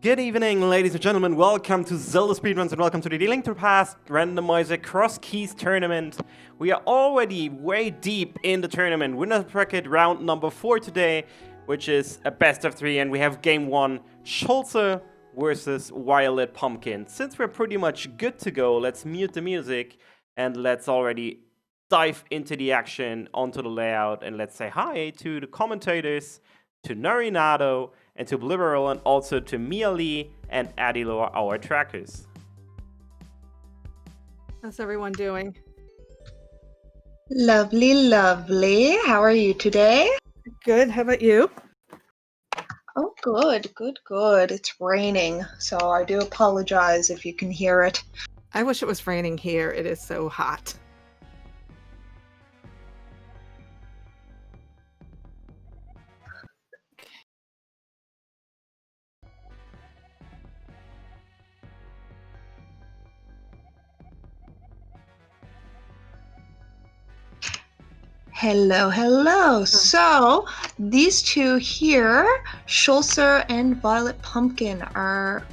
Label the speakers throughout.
Speaker 1: Good evening, ladies and gentlemen. Welcome to ZeldaSpeedRuns and welcome to the Link to the Past Randomizer Crosskeys tournament. We are already way deep in the tournament. Winner's bracket round number 4 today, which is a best of 3, and we have game 1, Schulzer versus VioletPumpkin. Since we're pretty much good to go, let's mute the music and let's already dive into the action, onto the layout, and let's say hi to the commentators, to Narinado, and to Bliberal, and also to Mia Lee and Adilor, our trackers.
Speaker 2: How's everyone doing?
Speaker 3: Lovely, lovely. How are you today?
Speaker 2: Good. How about you?
Speaker 3: Oh, good, good, good. It's raining, so I do apologize if you can hear it.
Speaker 2: I wish it was raining here. It is so hot.
Speaker 3: Hello, hello. So, these two here, Schulzer and VioletPumpkin, are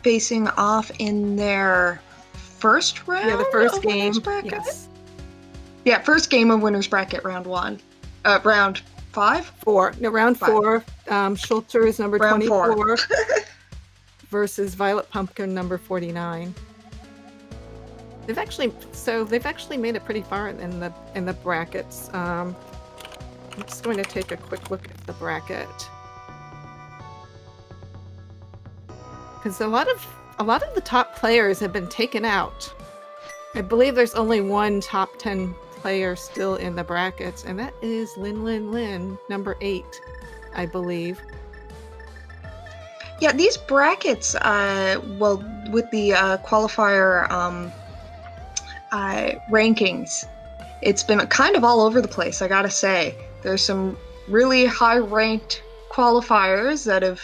Speaker 3: facing off in their first round?
Speaker 2: Yeah, the first
Speaker 3: of
Speaker 2: game.
Speaker 3: Winners Bracket?
Speaker 2: Yes.
Speaker 3: Yeah, first game of Winner's Bracket, round 1. Round 5?
Speaker 2: 4. No, round 4. Schulzer is number
Speaker 3: Round
Speaker 2: 24 versus VioletPumpkin number 49. They've actually made it pretty far in the brackets. I'm just going to take a quick look at the bracket because a lot of the top players have been taken out. I believe there's only one top 10 player still in the brackets, and that is Lin, number 8, I believe.
Speaker 3: Yeah, these brackets, well, with the qualifier rankings, it's been kind of all over the place, I gotta say. There's some really high-ranked qualifiers that have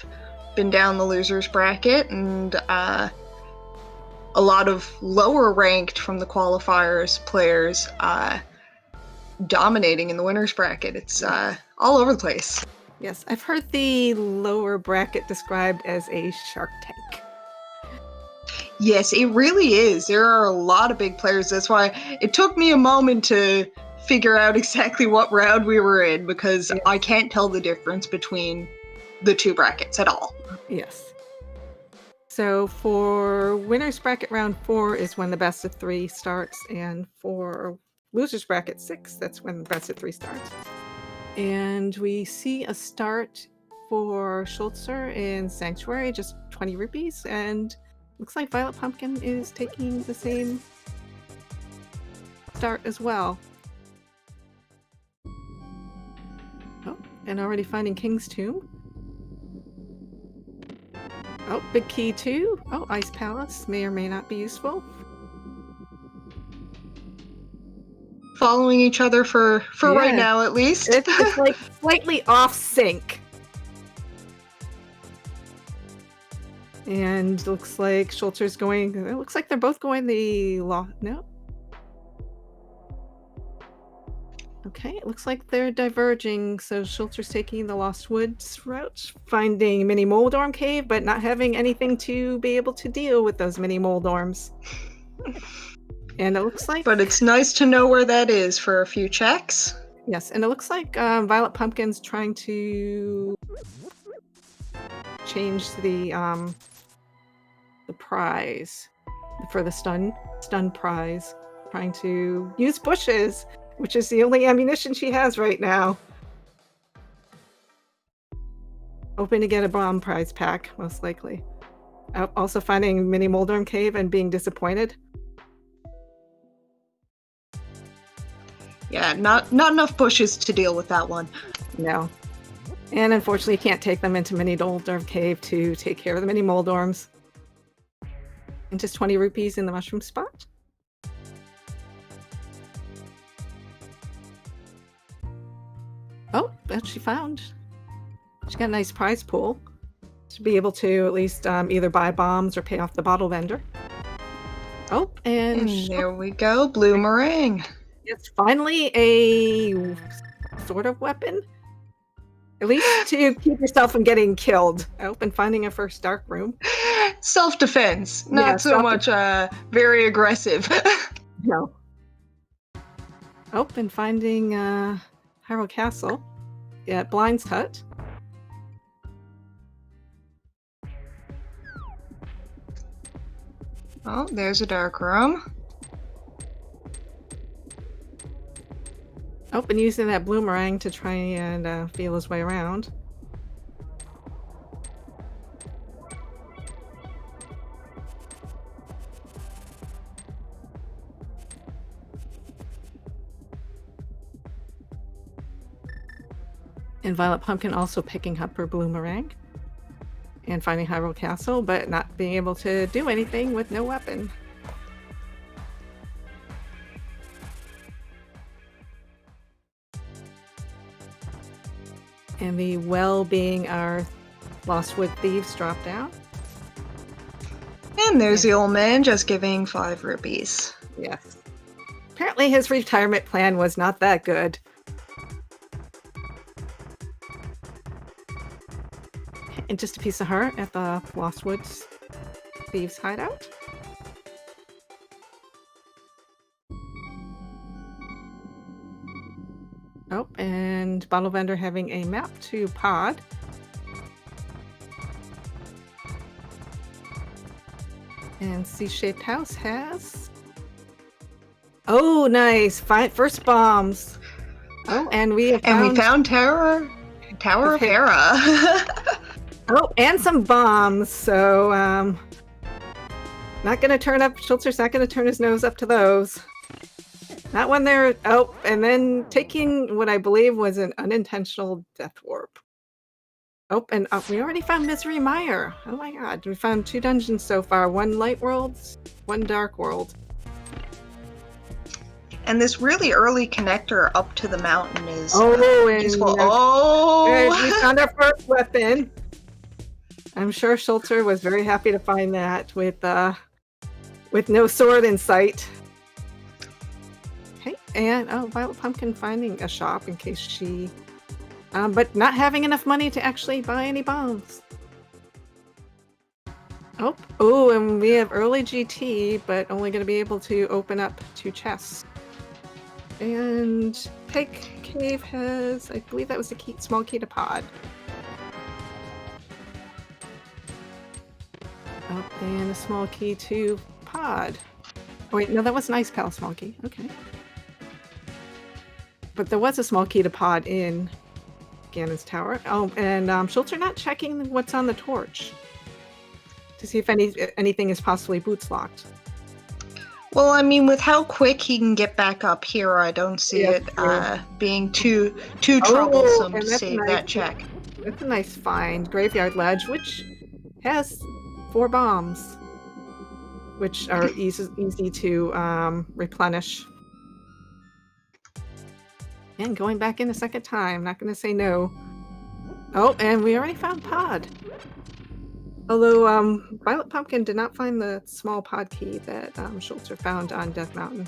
Speaker 3: been down the losers bracket, and a lot of lower-ranked from the qualifiers players dominating in the winners bracket. It's all over the place.
Speaker 2: Yes, I've heard the lower bracket described as a Shark Tank.
Speaker 3: Yes, it really is. There are a lot of big players. That's why it took me a moment to figure out exactly what round we were in, because I can't tell the difference between the two brackets at all.
Speaker 2: Yes. So for winners bracket round 4 is when the best of 3 starts, and for losers bracket 6, that's when the best of 3 starts. And we see a start for Schulzer in Sanctuary, just 20 rupees, and looks like VioletPumpkin is taking the same start as well. Oh, and already finding King's Tomb. Oh, Big Key 2. Oh, Ice Palace may or may not be useful.
Speaker 3: Following each other for right now, at least.
Speaker 2: It's like slightly off sync. And looks like Schulzer's going. It looks like they're both going the no. Okay, it looks like they're diverging. So Schulzer's taking the Lost Woods route, finding Mini Moldorm Cave, but not having anything to be able to deal with those mini Moldorms. And it looks like.
Speaker 3: But it's nice to know where that is for a few checks.
Speaker 2: Yes, and it looks like VioletPumpkin's trying to change the prize for the stun prize, trying to use bushes, which is the only ammunition she has right now. Hoping to get a bomb prize pack, most likely. Also finding Mini Moldorm Cave and being disappointed.
Speaker 3: Yeah, not enough bushes to deal with that one.
Speaker 2: No. And unfortunately, you can't take them into Mini Moldorm Cave to take care of the Mini Moldorms. And just 20 rupees in the mushroom spot. Oh, that she found. She got a nice prize pool. To be able to at least either buy bombs or pay off the bottle vendor. Oh, and
Speaker 3: there we go, blue meringue.
Speaker 2: It's finally a sort of weapon. At least to keep yourself from getting killed. Oh, and finding a first dark room.
Speaker 3: Self-defense, not
Speaker 2: Yeah,
Speaker 3: so much very aggressive.
Speaker 2: No. Oh, and finding Hyrule Castle. Yeah, Blind's Hut.
Speaker 3: Oh, there's a dark room.
Speaker 2: Oh, and using that bloomerang to try and feel his way around. And VioletPumpkin also picking up her bloomerang. And finding Hyrule Castle, but not being able to do anything with no weapon. And the well being our Lostwood Thieves drop down.
Speaker 3: And there's the old man just giving 5 rupees.
Speaker 2: Yes. Apparently his retirement plan was not that good. And just a piece of heart at the Lostwood Thieves hideout. Oh, and Bottle Vendor having a map to Pod. And C-shaped house has... Oh, nice! First bombs. Oh, and we
Speaker 3: found Tower of Hera.
Speaker 2: Oh, and some bombs. So, not gonna turn up. Schulzer's not gonna turn his nose up to those. Not when they're... Oh, and then taking what I believe was an unintentional death warp. Oh, and we already found Misery Mire. Oh my god, we found 2 dungeons so far. 1 light world, 1 dark world.
Speaker 3: And this really early connector up to the mountain is...
Speaker 2: Oh, and
Speaker 3: we
Speaker 2: we found our first weapon. I'm sure Schulzer was very happy to find that with no sword in sight. Okay, and VioletPumpkin finding a shop in case she... but not having enough money to actually buy any bombs. Oh, and we have early GT, but only going to be able to open up 2 chests. And Peg Cave has, I believe that was a small key to Pod. Oh, and a small key to Pod. Oh wait, no, that was an Ice Pal small key. Okay. But there was a small key to Pod in Ganon's Tower. Oh, and Schulzer not checking what's on the torch to see if anything is possibly boots locked.
Speaker 3: Well, I mean, with how quick he can get back up here, I don't see it being too troublesome to save that check.
Speaker 2: That's a nice find. Graveyard Ledge, which has 4 bombs, which are easy to replenish. And going back in a second time, not going to say no. Oh, and we already found Pod. Although VioletPumpkin did not find the small Pod key that Schulzer found on Death Mountain.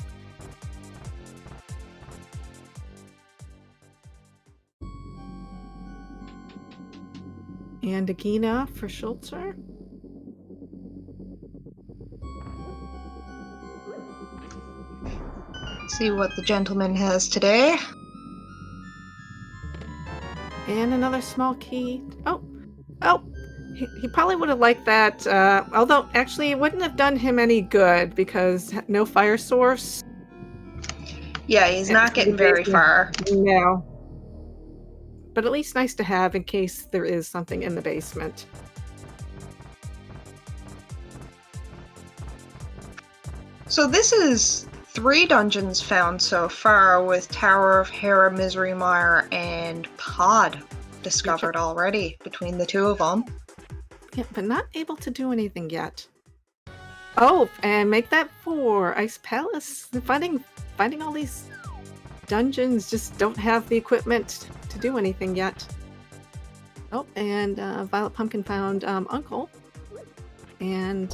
Speaker 2: And Agina for Schulzer.
Speaker 3: See what the gentleman has today.
Speaker 2: And another small key. Oh! He probably would have liked that, although actually it wouldn't have done him any good because no fire source.
Speaker 3: Yeah, he's not getting very far.
Speaker 2: No. But at least nice to have in case there is something in the basement.
Speaker 3: So this is 3 dungeons found so far with Tower of Hera, Misery Mire, and Pod discovered already between the 2 of them.
Speaker 2: Yeah, but not able to do anything yet. Oh, and make that 4. Ice Palace. Finding all these dungeons just don't have the equipment to do anything yet. Oh, and VioletPumpkin found Uncle. And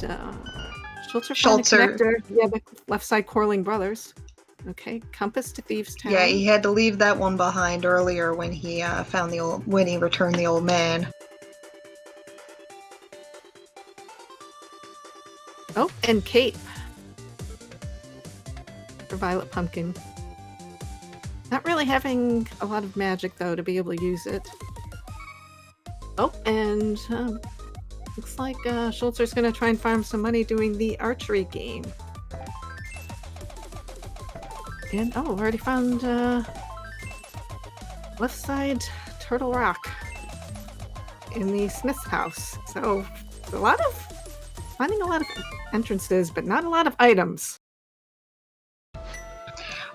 Speaker 2: Schulzer found the connector. Yeah, the left side Corling Brothers. Okay, compass to Thieves' Town.
Speaker 3: Yeah, he had to leave that one behind earlier when he when he returned the old man.
Speaker 2: Oh, and Cape for VioletPumpkin. Not really having a lot of magic though to be able to use it. Oh, and looks like Schulzer's gonna try and farm some money doing the archery game. And oh, already found left side Turtle Rock in the Smith's house. So finding a lot of entrances, but not a lot of items.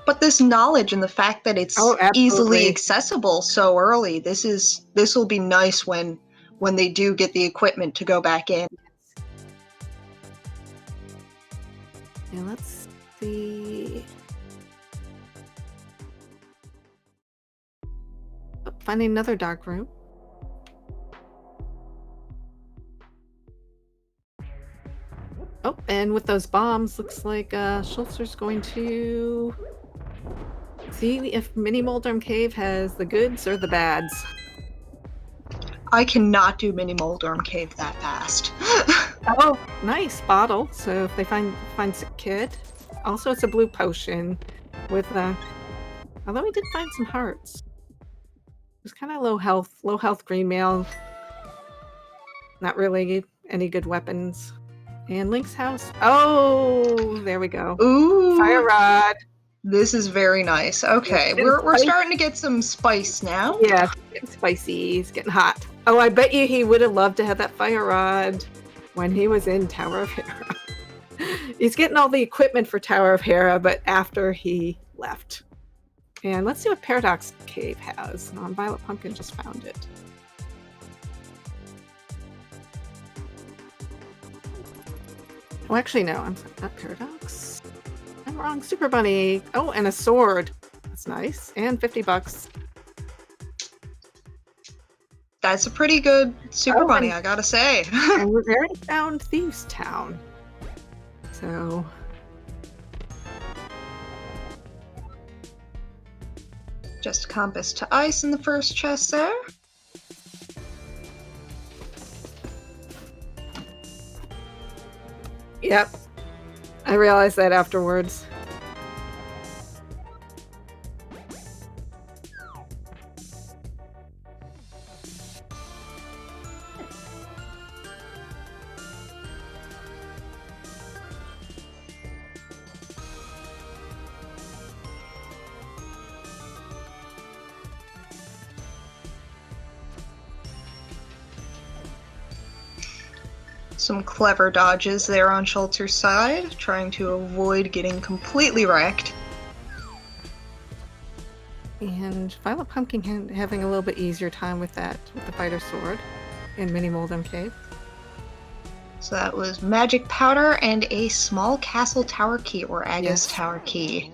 Speaker 3: But this knowledge and the fact that it's easily accessible so early, this will be nice when they do get the equipment to go back in.
Speaker 2: And let's see. Oh, finding another dark room. Oh, and with those bombs, looks like Schulzer's going to see if Mini Moldrum Cave has the goods or the bads.
Speaker 3: I cannot do Mini Moldrum Cave that fast.
Speaker 2: Oh, nice bottle. So if they find a kid, also it's a blue potion with although we did find some hearts. It was kind of low health green mail. Not really any good weapons. And Link's house. Oh, there we go.
Speaker 3: Ooh,
Speaker 2: Fire rod.
Speaker 3: This is very nice. Okay, we're starting to get some spice now.
Speaker 2: Yeah, it's getting spicy. It's getting hot. Oh, I bet you he would have loved to have that fire rod when he was in Tower of Hera. He's getting all the equipment for Tower of Hera, but after he left. And let's see what Paradox Cave has. VioletPumpkin just found it. Oh, actually, no. I'm sorry, not Paradox. I'm wrong. Super Bunny. Oh, and a sword. That's nice. And $50.
Speaker 3: That's a pretty good Super Bunny, I gotta say.
Speaker 2: And we've already found Thieves' Town. So...
Speaker 3: just compass to ice in the first chest there.
Speaker 2: Yep. I realized that afterwards.
Speaker 3: Some clever dodges there on Schulzer's side, trying to avoid getting completely wrecked.
Speaker 2: And VioletPumpkin having a little bit easier time with that, with the fighter sword in Mini Moldrum Cave.
Speaker 3: So that was magic powder and a small castle tower key, or Agus
Speaker 2: Yes.
Speaker 3: tower key.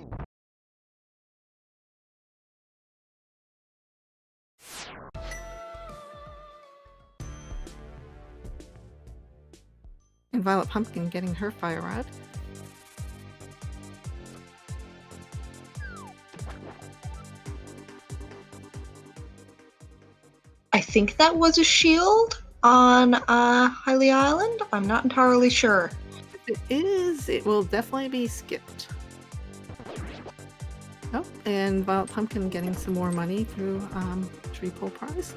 Speaker 2: And VioletPumpkin getting her fire rod.
Speaker 3: I think that was a shield on Hylia Island? I'm not entirely sure.
Speaker 2: If it is, it will definitely be skipped. Oh, and VioletPumpkin getting some more money through Tree Pull Prize.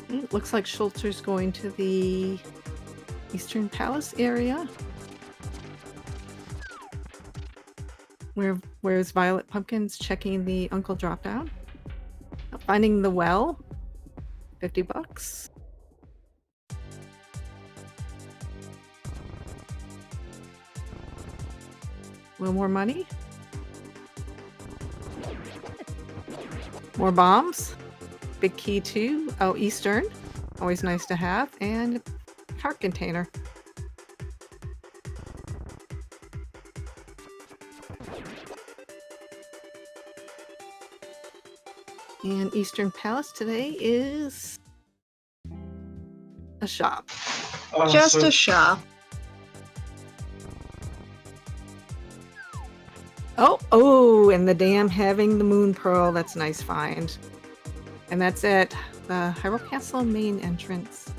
Speaker 2: It looks like Schulzer's going to the Eastern Palace area. Where's VioletPumpkin's checking the Uncle Dropdown. Finding the well. $50. A little more money. More bombs. Big key too. Oh, Eastern. Always nice to have. And heart container. And Eastern Palace today is a shop.
Speaker 3: Just a shop.
Speaker 2: Oh, and the dam having the moon pearl. That's a nice find. And that's at the Hyrule Castle main entrance.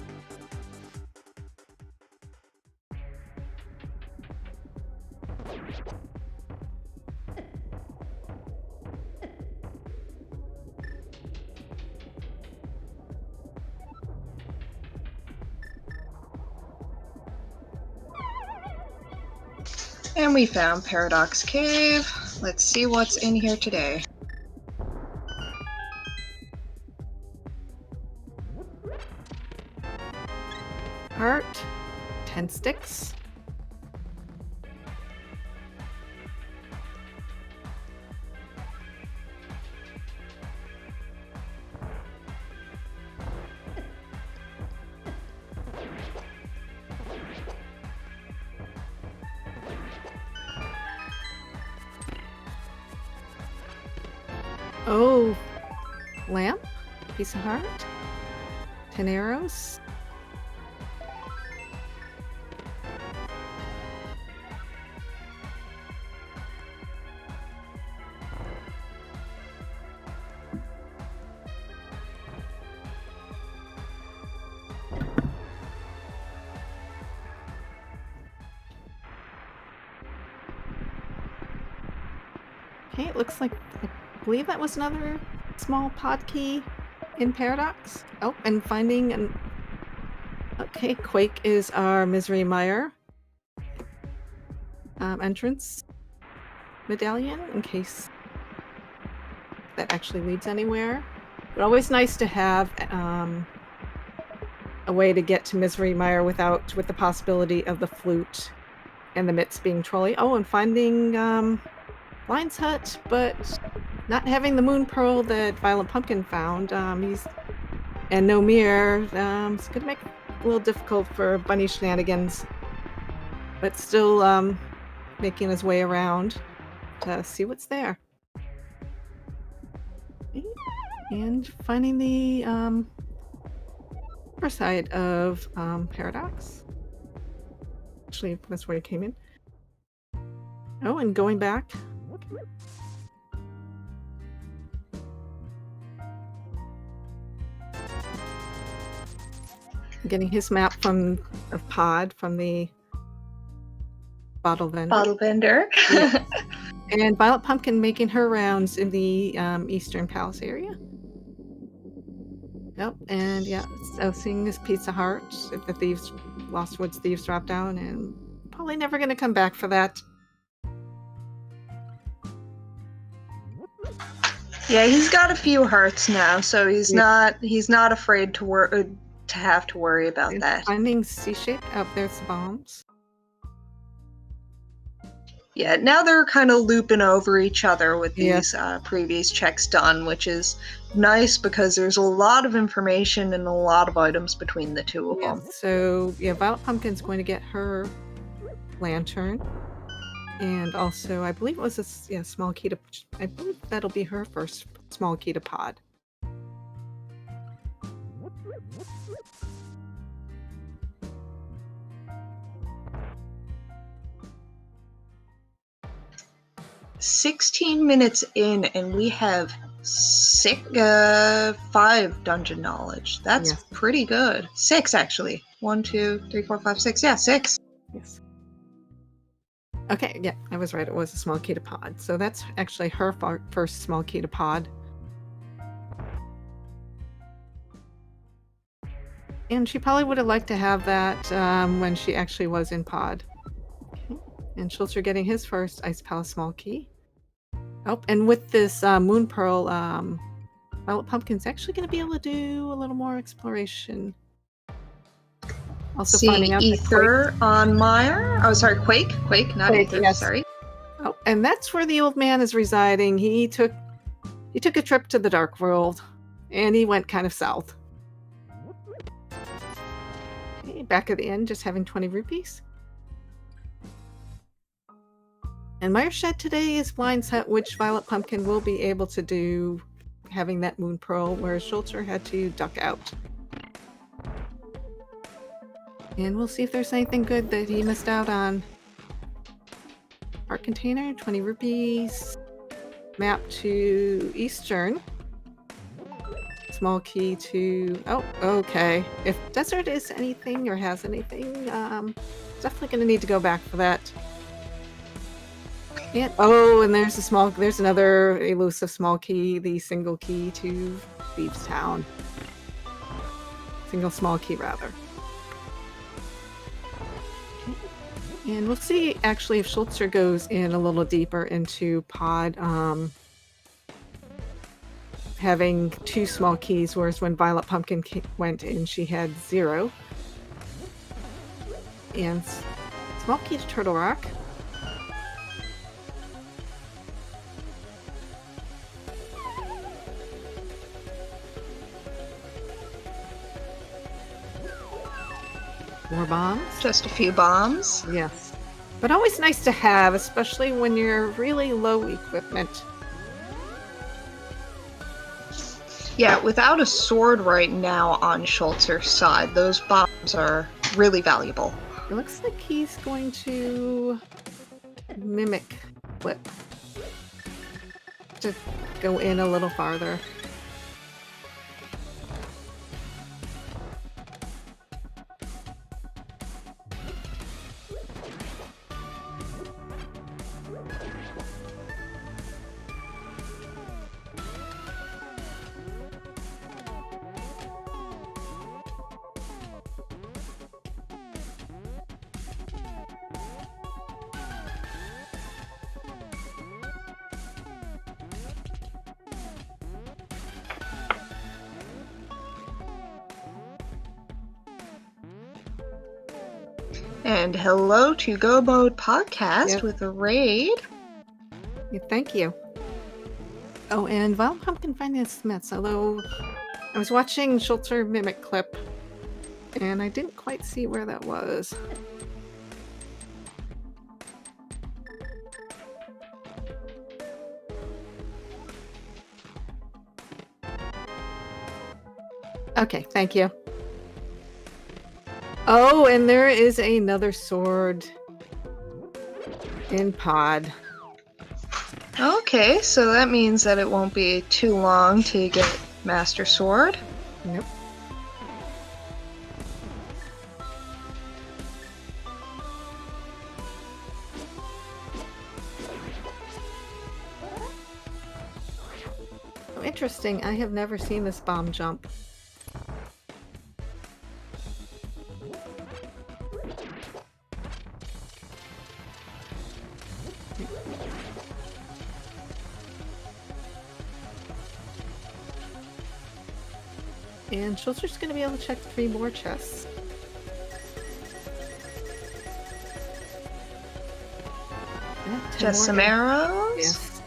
Speaker 3: And we found Paradox Cave. Let's see what's in here today.
Speaker 2: Heart, 10 sticks. Oh, lamp, piece of heart, 10 arrows. Okay, it looks like I believe that was another small pod key in Paradox. Oh, and finding an... Okay, Quake is our Misery Mire entrance medallion, in case that actually leads anywhere. But always nice to have a way to get to Misery Mire with the possibility of the flute and the mitts being trolley. Oh, and finding Lion's Hut, but not having the moon pearl that VioletPumpkin found. And no mirror. It's gonna make it a little difficult for bunny shenanigans, but still making his way around to see what's there. Okay. And finding the upper side of Paradox. Actually, that's where he came in. Oh, and going back. Getting his map from the bottle vendor.
Speaker 3: Bottle vendor.
Speaker 2: Yeah. And VioletPumpkin making her rounds in the Eastern Palace area. Yep, and yeah, so seeing this Pizza Heart, if the thieves, Lost Woods thieves drop down, and probably never going to come back for that.
Speaker 3: Yeah, he's got a few hearts now, so he's not afraid to have to worry about
Speaker 2: And
Speaker 3: that.
Speaker 2: finding C-shape, oh, there's the bombs.
Speaker 3: Yeah, now they're kind of looping over each other with
Speaker 2: Yeah.
Speaker 3: these previous checks done, which is nice because there's a lot of information and a lot of items between the two of
Speaker 2: Yeah,
Speaker 3: them.
Speaker 2: so yeah, VioletPumpkin's going to get her lantern, and also I believe it was a small key to. I believe that'll be her first small key to pod.
Speaker 3: "16 minutes in, and we have 5 dungeon knowledge. That's
Speaker 2: Yes.
Speaker 3: pretty good. 6 actually. 1, 2, 3, 4, 5, 6. Yeah, 6.
Speaker 2: Yes. Okay, yeah, I was right. It was a small key to pod. So that's actually her first small key to pod. And she probably would have liked to have that when she actually was in pod. Okay. And Schulzer getting his first Ice Palace small key. Oh, and with this Moon Pearl, VioletPumpkin's actually going to be able to do a little more exploration. Also
Speaker 3: See
Speaker 2: finding out that
Speaker 3: Ether on Mire. Oh, sorry, Quake, not
Speaker 2: Quake,
Speaker 3: Ether.
Speaker 2: yes.
Speaker 3: Sorry.
Speaker 2: Oh, and that's where the old man is residing. He took a trip to the Dark World, and he went kind of south. Okay, back at the end, just having 20 rupees. And Meyer Shed today is blind set, which VioletPumpkin will be able to do, having that Moon Pearl, whereas Schulzer had to duck out. And we'll see if there's anything good that he missed out on. Art container, 20 rupees. Map to Eastern. Small key to... Oh, okay. If Desert is anything or has anything, definitely going to need to go back for that. And, oh, and there's another elusive small key, the single key to Thieves Town. Single small key, rather. And we'll see, actually, if Schulzer goes in a little deeper into Pod, having 2 small keys, whereas when VioletPumpkin went in, she had 0. And small key to Turtle Rock. More bombs?
Speaker 3: Just a few bombs.
Speaker 2: Yes. But always nice to have, especially when you're really low equipment.
Speaker 3: Yeah, without a sword right now on Schulzer's side, those bombs are really valuable.
Speaker 2: It looks like he's going to mimic Flip to go in a little farther.
Speaker 3: And hello to Go Mode Podcast with a raid.
Speaker 2: Yeah, thank you. Oh, and VioletPumpkin Finance Smiths, although I was watching Schulzer mimic clip, and I didn't quite see where that was. Okay, thank you. Oh, and there is another sword in Pod.
Speaker 3: Okay, so that means that it won't be too long to get Master Sword.
Speaker 2: Nope. Oh, interesting. I have never seen this bomb jump. And Schulzer's going to be able to check 3 more chests. Yeah, 10
Speaker 3: Just
Speaker 2: more
Speaker 3: some
Speaker 2: here.
Speaker 3: arrows.
Speaker 2: Yes.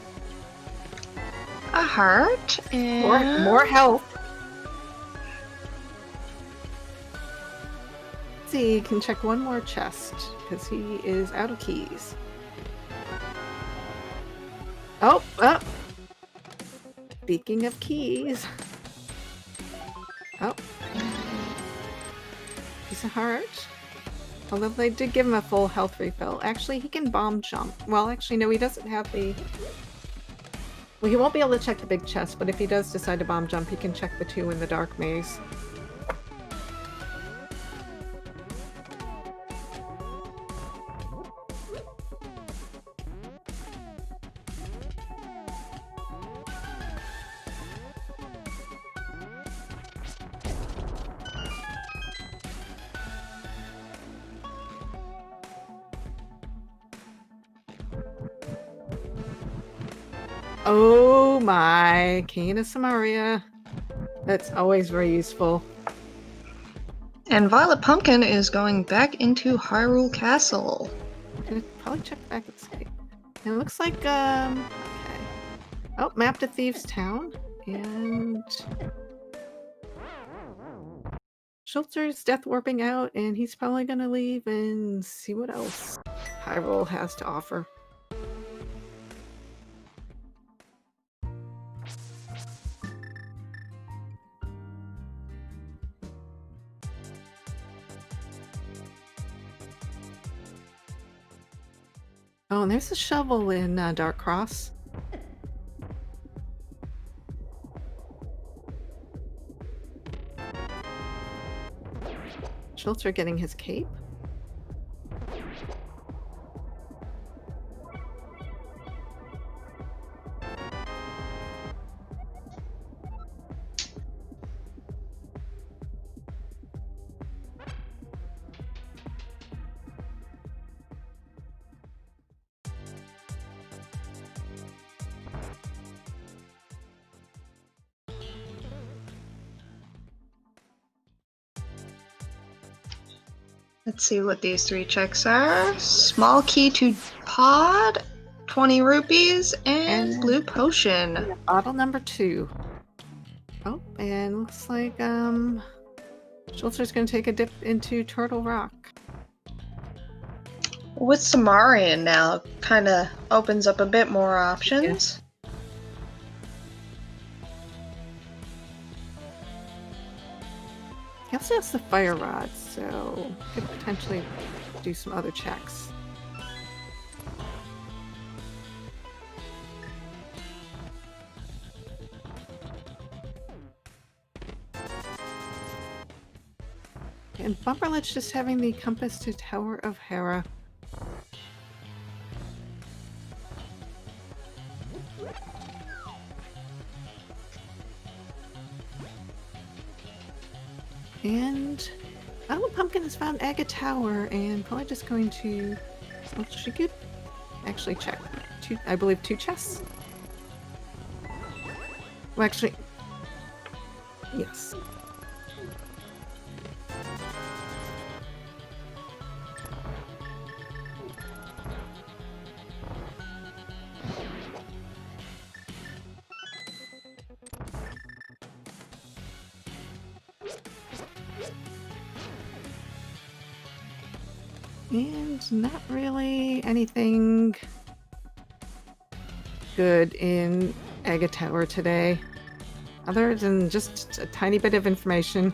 Speaker 3: A heart. And
Speaker 2: More health. Let's see, he can check 1 more chest, because he is out of keys. Oh! Speaking of keys. Oh. Piece of heart. Although they did give him a full health refill. Actually, he can bomb jump. Well, actually, no, he doesn't have the... Well, he won't be able to check the big chest, but if he does decide to bomb jump, he can check the 2 in the dark maze. Oh my, Cane of Samaria. That's always very useful.
Speaker 3: And VioletPumpkin is going back into Hyrule Castle.
Speaker 2: I'm gonna probably check back at the site. And it looks like, okay. Oh, map to Thieves Town. And Schulzer's death warping out, and he's probably gonna leave and see what else Hyrule has to offer. Oh, and there's a shovel in Dark Cross. Schulzer getting his cape.
Speaker 3: Let's see what these 3 checks are. Small key to pod, 20 rupees, and blue potion.
Speaker 2: Bottle number 2. Oh, and looks like Schulzer's gonna take a dip into Turtle Rock.
Speaker 3: With Samarian now, kind of opens up a bit more options.
Speaker 2: He also has the fire rod, so could potentially do some other checks. And Bumperlet's just having the compass to Tower of Hera. And VioletPumpkin has found Aga Tower and probably just going to... Well, she could actually check. I believe 2 chests? Well, actually... Yes. And not really anything good in Aga Tower today, other than just a tiny bit of information.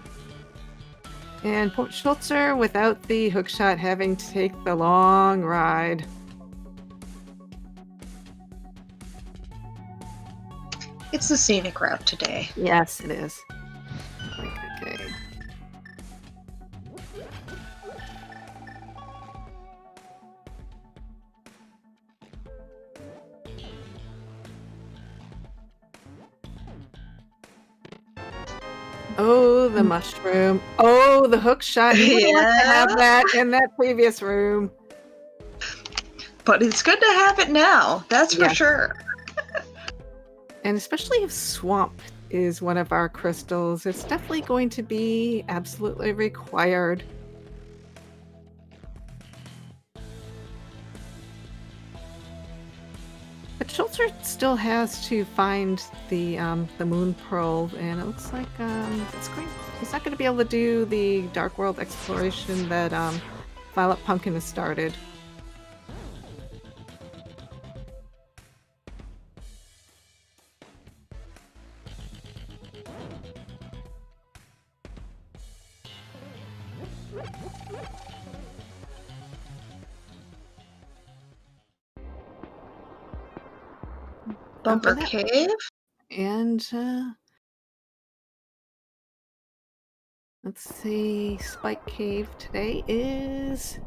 Speaker 2: And poor Schulzer, without the hookshot, having to take the long ride.
Speaker 3: It's the scenic route today.
Speaker 2: Yes, it is. Okay. Oh, the mushroom. Oh, the hook shot. You would like to have that in that previous room.
Speaker 3: But it's good to have it now, that's for sure.
Speaker 2: And especially if swamp is one of our crystals, it's definitely going to be absolutely required. But Schulzer still has to find the moon pearl, and it looks like he's not going to be able to do the Dark World exploration that VioletPumpkin has started.
Speaker 3: Bumper Cave.
Speaker 2: And let's see, Spike Cave today is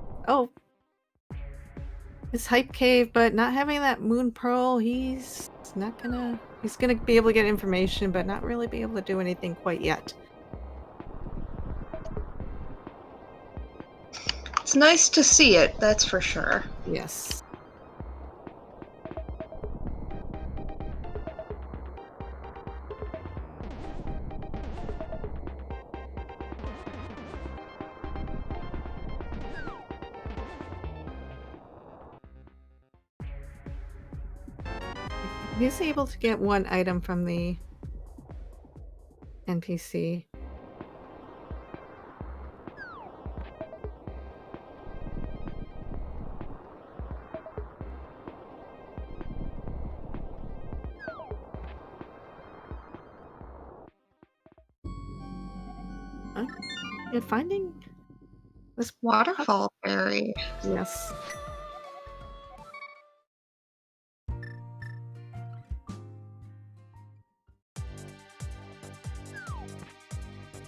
Speaker 2: it's Hype Cave, but not having that moon pearl, he's gonna be able to get information, but not really be able to do anything quite yet.
Speaker 3: It's nice to see it, that's for sure.
Speaker 2: Yes. He's able to get 1 item from the NPC. And finding this
Speaker 3: Waterfall berry.
Speaker 2: Yes.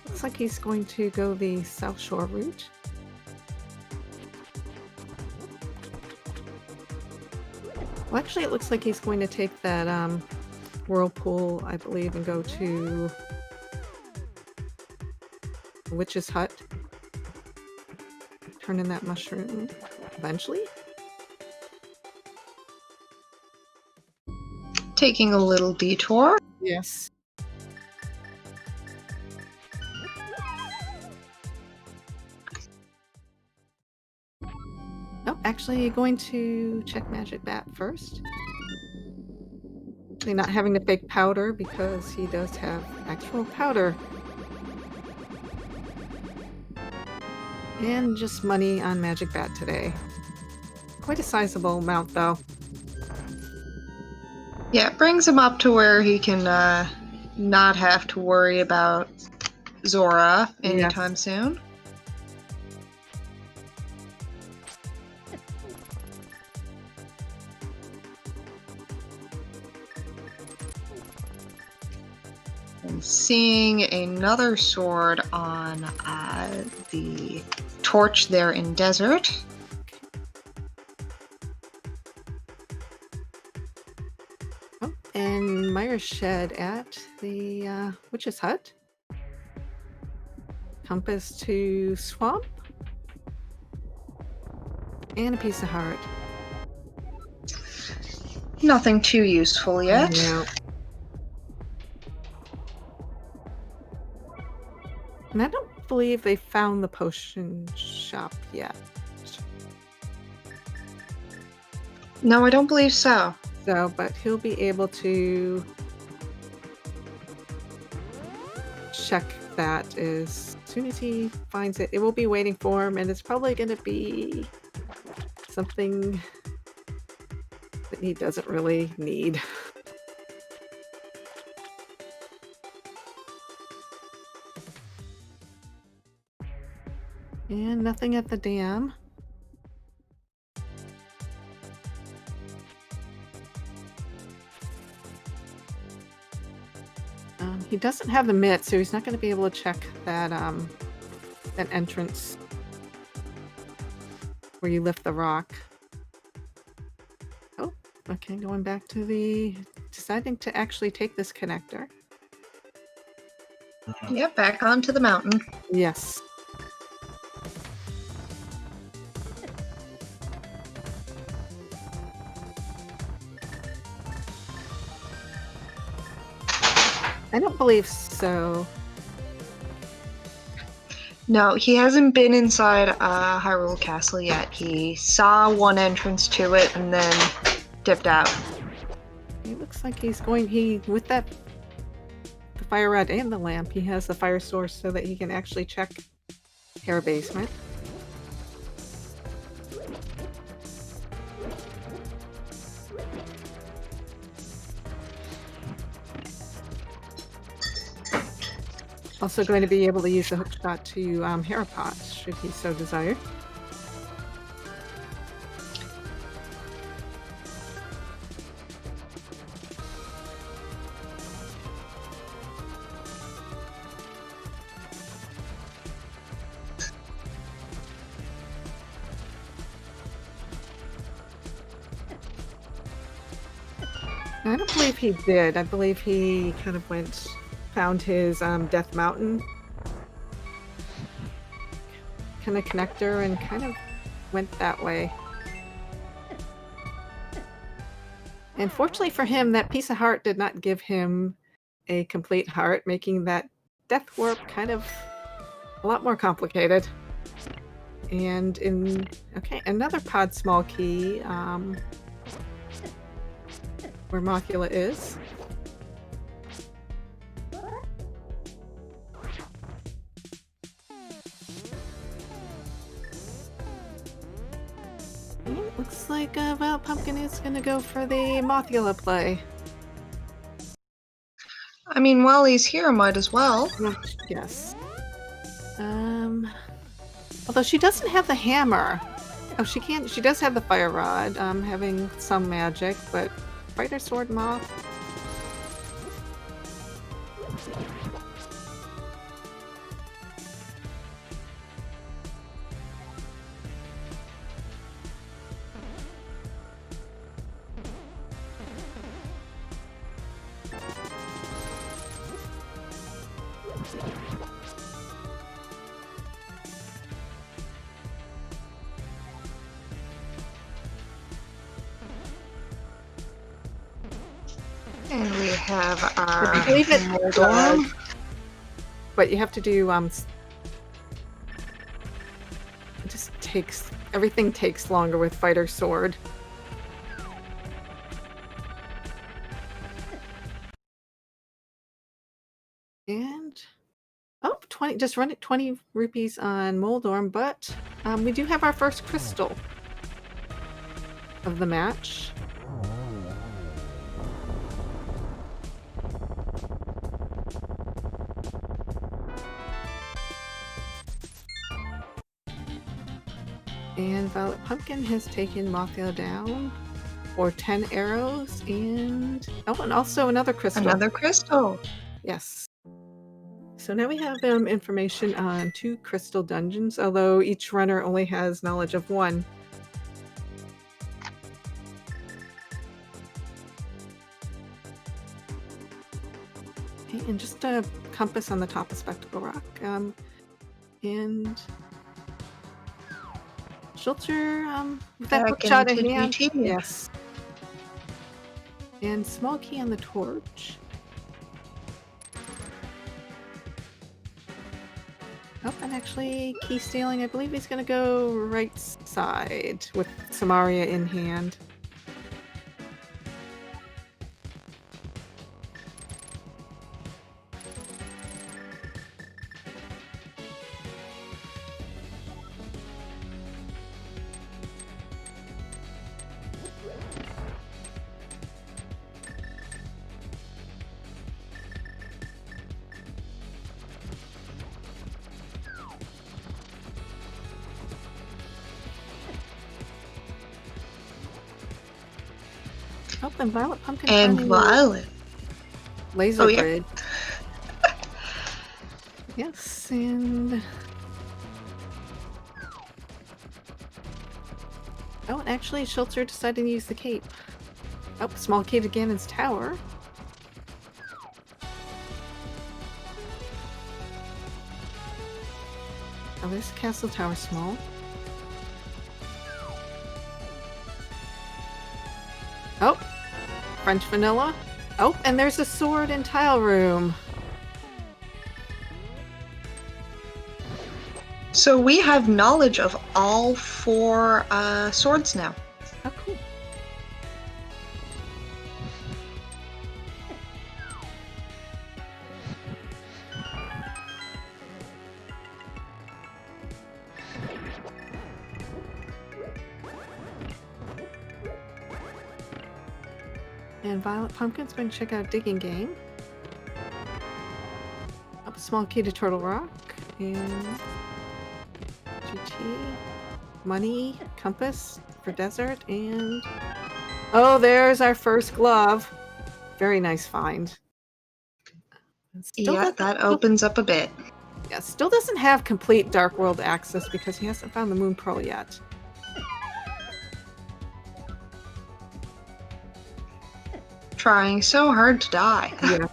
Speaker 2: Looks like he's going to go the South Shore route. Well, actually, it looks like he's going to take that whirlpool, I believe, and go to the Witch's Hut. Turn in that mushroom eventually.
Speaker 3: Taking a little detour.
Speaker 2: Yes. Nope, actually going to check Magic Bat first. Not having to fake powder because he does have actual powder. And just money on Magic Bat today. Quite a sizable amount though.
Speaker 3: Yeah, it brings him up to where he can not have to worry about Zora anytime soon. And seeing another sword on the torch there in Desert.
Speaker 2: Oh, and Myra's shed at the Witch's Hut. Compass to Swamp. And a piece of heart.
Speaker 3: Nothing too useful yet.
Speaker 2: No. And I don't believe they found the potion shop yet.
Speaker 3: No, I don't believe so.
Speaker 2: So, but he'll be able to check that as soon as he finds it. It will be waiting for him, and it's probably going to be something that he doesn't really need. And nothing at the dam. He doesn't have the mitt, so he's not going to be able to check that that entrance where you lift the rock. Oh, okay, going back to the... deciding to actually take this connector.
Speaker 3: Yep, back onto the mountain.
Speaker 2: Yes. I don't believe so.
Speaker 3: No, he hasn't been inside Hyrule Castle yet. He saw one entrance to it and then dipped out.
Speaker 2: It looks like he's going... with that... the fire rod and the lamp, he has the fire source so that he can actually check Hair Basement. Also going to be able to use the hookshot to Harapot, should he so desire. I don't believe he did. I believe he kind of found his Death Mountain kind of connector and kind of went that way. And fortunately for him, that piece of heart did not give him a complete heart, making that death warp kind of a lot more complicated. And another pod small key where Mothula is. Looks like VioletPumpkin is going to go for the Mothula play.
Speaker 3: I mean, while he's here, might as well.
Speaker 2: Yes. Although she doesn't have the hammer. Oh, she can't. She does have the fire rod, having some magic, but fighter sword moth.
Speaker 3: And we have our
Speaker 2: I believe it
Speaker 3: dog.
Speaker 2: But you have to do it just takes everything takes longer with fighter sword. And 20, just run it 20 rupees on Moldorm, but we do have our first crystal of the match. And VioletPumpkin has taken Mothio down for 10 arrows and also another crystal.
Speaker 3: Another crystal.
Speaker 2: Yes. So now we have information on 2 crystal dungeons, although each runner only has knowledge of 1. Okay, and just a compass on the top of Spectacle Rock. And Schulzer, with that
Speaker 3: Back
Speaker 2: bookshot in
Speaker 3: into
Speaker 2: hand.
Speaker 3: GT.
Speaker 2: Yes. And small key on the torch. Oh, and actually, key stealing. I believe he's going to go right side with Samaria in hand. Oh, and VioletPumpkin
Speaker 3: And
Speaker 2: finding
Speaker 3: Violet.
Speaker 2: laser
Speaker 3: Oh, yeah.
Speaker 2: grid. Yes, and and actually, Schulzer decided to use the cape. Oh, small key to Ganon's tower. Oh, this castle tower small. Oh, French vanilla. Oh, and there's a sword in tile room.
Speaker 3: So we have knowledge of all 4 swords now.
Speaker 2: Oh, cool. And VioletPumpkin's going to check out Digging Game. Up a small key to Turtle Rock. And GT. Money. Compass for desert. And oh, there's our first glove. Very nice find. Still
Speaker 3: Yeah,
Speaker 2: doesn't-
Speaker 3: that opens up a bit.
Speaker 2: Yeah, still doesn't have complete Dark World access because he hasn't found the Moon Pearl yet.
Speaker 3: Trying so hard to die.
Speaker 2: Yes.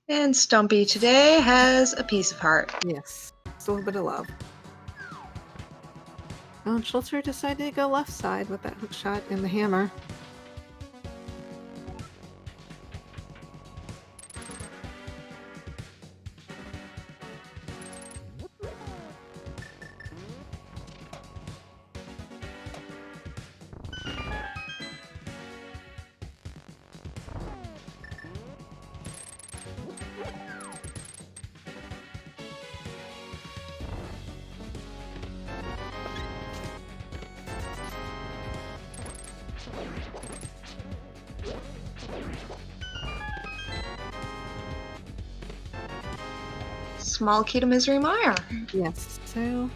Speaker 3: And Stumpy today has a piece of heart.
Speaker 2: Yes. It's a little bit of love. Oh, and Schulzer decided to go left side with that hook shot and the hammer.
Speaker 3: small key to Misery Mire.
Speaker 2: Yes, so...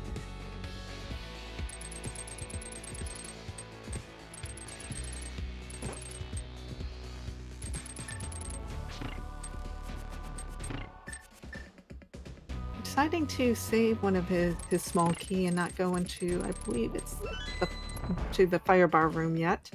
Speaker 2: Deciding to save one of his small key and not go into, I believe it's to the fire bar room yet.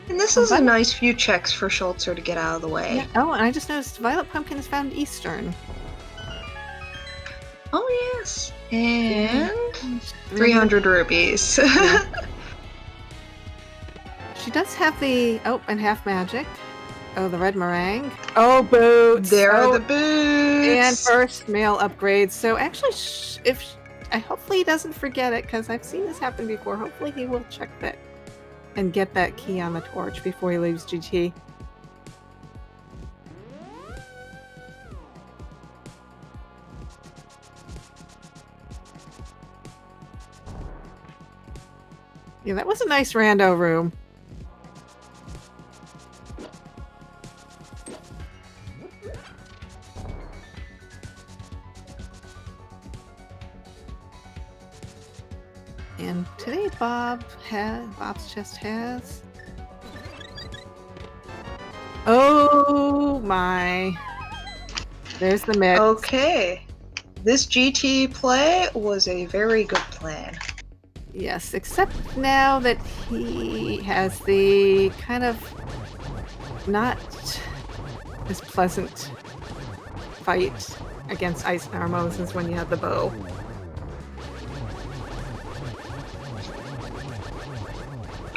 Speaker 3: And this is a nice few checks for Schulzer to get out of the way.
Speaker 2: Yeah. Oh, and I just noticed VioletPumpkin has found Eastern.
Speaker 3: Oh, yes. And 300 rupees.
Speaker 2: Yeah. She does have the... Oh, and half magic. Oh, the red meringue. Oh, boots!
Speaker 3: There
Speaker 2: oh,
Speaker 3: are the boots!
Speaker 2: And first mail upgrades. So actually, hopefully he doesn't forget it, because I've seen this happen before. Hopefully he will check that and get that key on the torch before he leaves GT. Yeah, that was a nice rando room. And today Bob's chest has... Oh my. There's the mix.
Speaker 3: Okay. This GT play was a very good plan.
Speaker 2: Yes, except now that he has the kind of not as pleasant fight against Ice Armos as when you have the bow.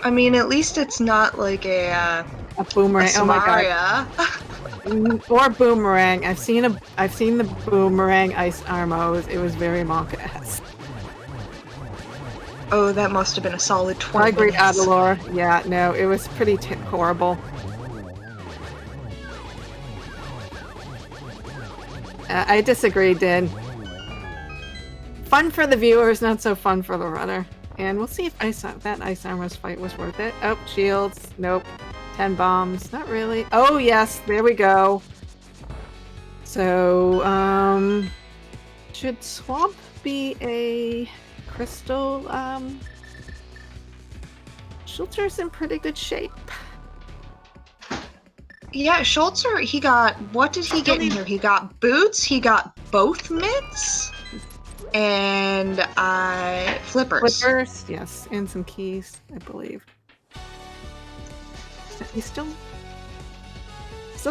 Speaker 3: I mean, at least it's not like a
Speaker 2: boomerang. Oh my
Speaker 3: god.
Speaker 2: Or boomerang. I've seen the boomerang Ice Armos. It was very Monka-esque.
Speaker 3: Oh, that must have been a solid 20
Speaker 2: I agree,
Speaker 3: minutes.
Speaker 2: Adalor. Yeah, no, it was pretty horrible. I disagree, Din. Fun for the viewers, not so fun for the runner. And we'll see if that Ice Armor's fight was worth it. Oh, shields. Nope. 10 bombs. Not really. Oh, yes. There we go. So, should Swamp be a crystal? Schulzer's in pretty good shape.
Speaker 3: Yeah, Schulzer, he got... What did he get in here? He got boots, he got both mitts, and flippers.
Speaker 2: Flippers, yes. And some keys, I believe. He still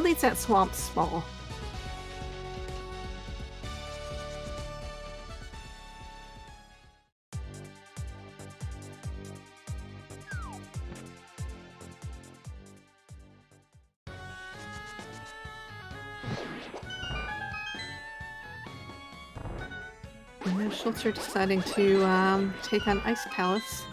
Speaker 2: needs that swamp small. And now Schulzer deciding to take on Ice Palace.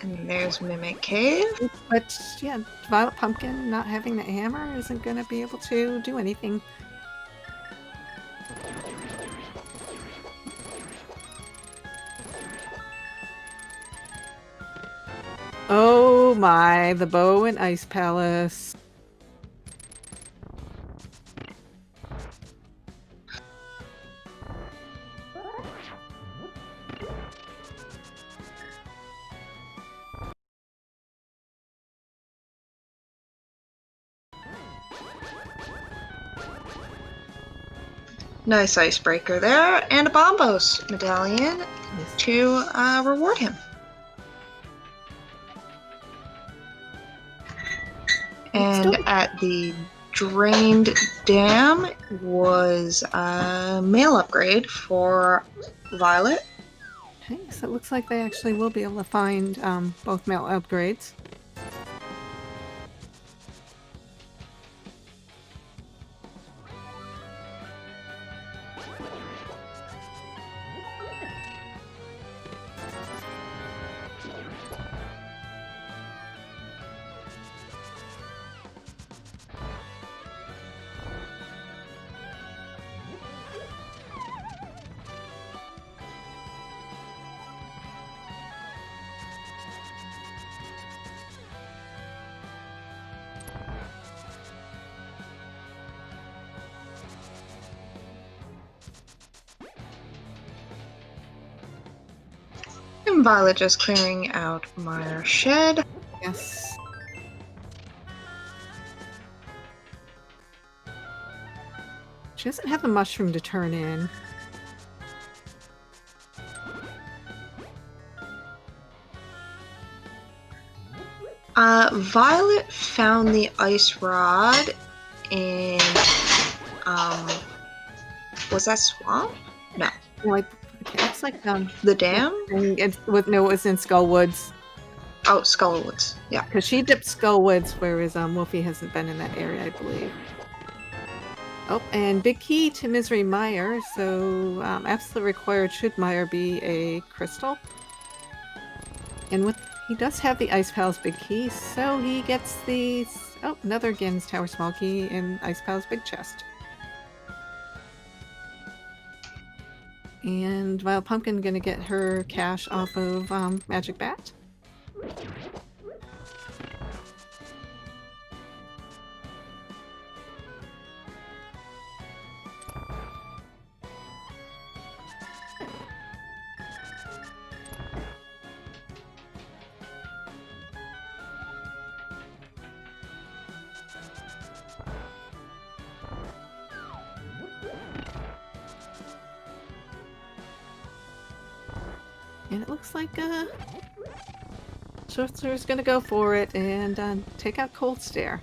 Speaker 3: And there's Mimic Cave.
Speaker 2: But yeah, VioletPumpkin not having the hammer isn't going to be able to do anything. Oh my, the bow and Ice Palace.
Speaker 3: Nice icebreaker there, and a Bombos medallion to reward him. And at the Drained Dam was a mail upgrade for Violet.
Speaker 2: Okay, so it looks like they actually will be able to find both mail upgrades.
Speaker 3: Violet just clearing out my shed.
Speaker 2: Yes. She doesn't have the mushroom to turn in.
Speaker 3: Violet found the ice rod in, was that swamp? No.
Speaker 2: No, it looks like
Speaker 3: The dam?
Speaker 2: it was in Skullwoods.
Speaker 3: Oh, Skullwoods. Yeah.
Speaker 2: Because she dipped Skullwoods, whereas Wolfie hasn't been in that area, I believe. Oh, and big key to Misery Mire. So absolutely required should Mire be a crystal. And he does have the Ice Pal's big key, so he gets the another Gins Tower small key and Ice Pal's big chest. And VioletPumpkin gonna get her cash off of Magic Bat. And it looks like Schulzer's gonna go for it and take out Cold Stare.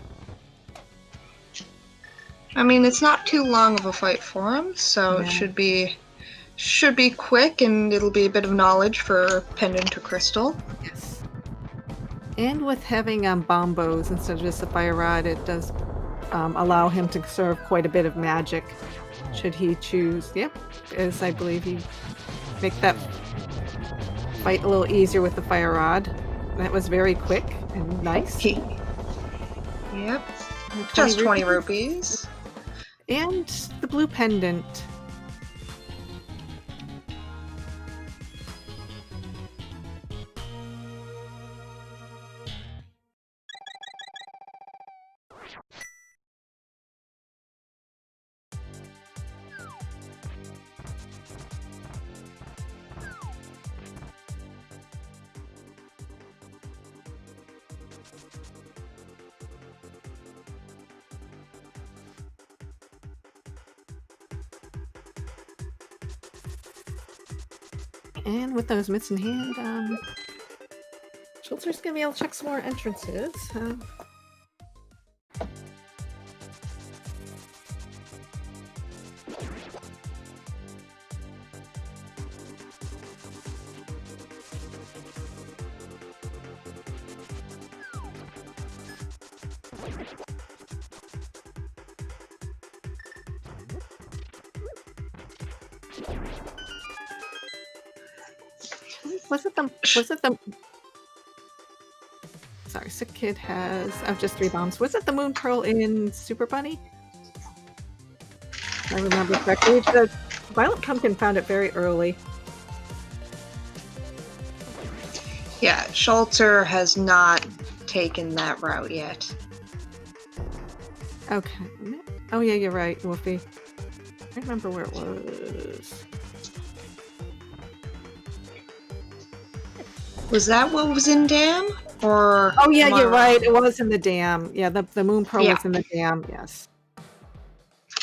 Speaker 3: I mean, it's not too long of a fight for him, so it should be quick, and it'll be a bit of knowledge for Pendant to Crystal.
Speaker 2: Yes. And with having bombos instead of just a fire rod, it does allow him to serve quite a bit of magic, should he choose. Yep, as I believe he make that fight a little easier with the fire rod. That was very quick and nice.
Speaker 3: Yep. Just 20 rupees.
Speaker 2: And the blue pendant. And with those mitts in hand, Schulzer's gonna be able to check some more entrances. Was it the sorry, Sick Kid has just 3 bombs. Was it the Moon Pearl in Super Bunny? I remember correctly. The VioletPumpkin found it very early.
Speaker 3: Yeah, Schulzer has not taken that route yet.
Speaker 2: Okay. Oh yeah, you're right, Wolfie. I remember where it was.
Speaker 3: Was that what was in Dam? Or
Speaker 2: oh yeah, you're right. It was in the dam. Yeah, the Moon Pearl was in the dam. Yes.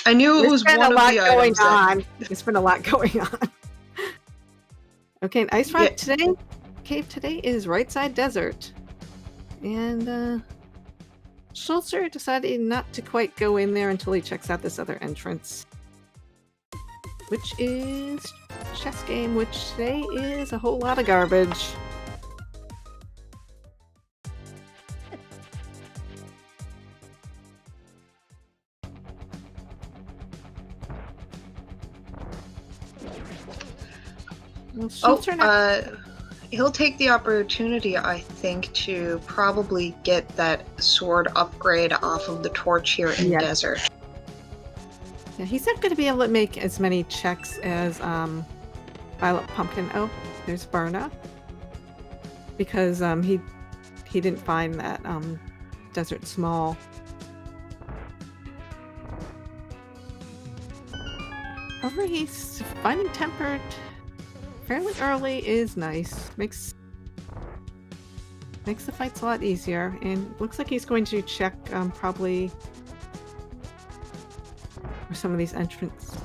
Speaker 3: I knew it was one of the items.
Speaker 2: There's been a lot going on. Okay, and Ice Rock today. Cave today is Right Side Desert, and Schulzer decided not to quite go in there until he checks out this other entrance, which is Chess Game, which today is a whole lot of garbage.
Speaker 3: He'll take the opportunity, I think, to probably get that sword upgrade off of the torch here in the desert.
Speaker 2: Yeah, he's not going to be able to make as many checks as VioletPumpkin. Oh, there's Berna. Because he didn't find that desert small. However, he's finding tempered fairly early is nice. Makes the fights a lot easier. And looks like he's going to check probably where some of these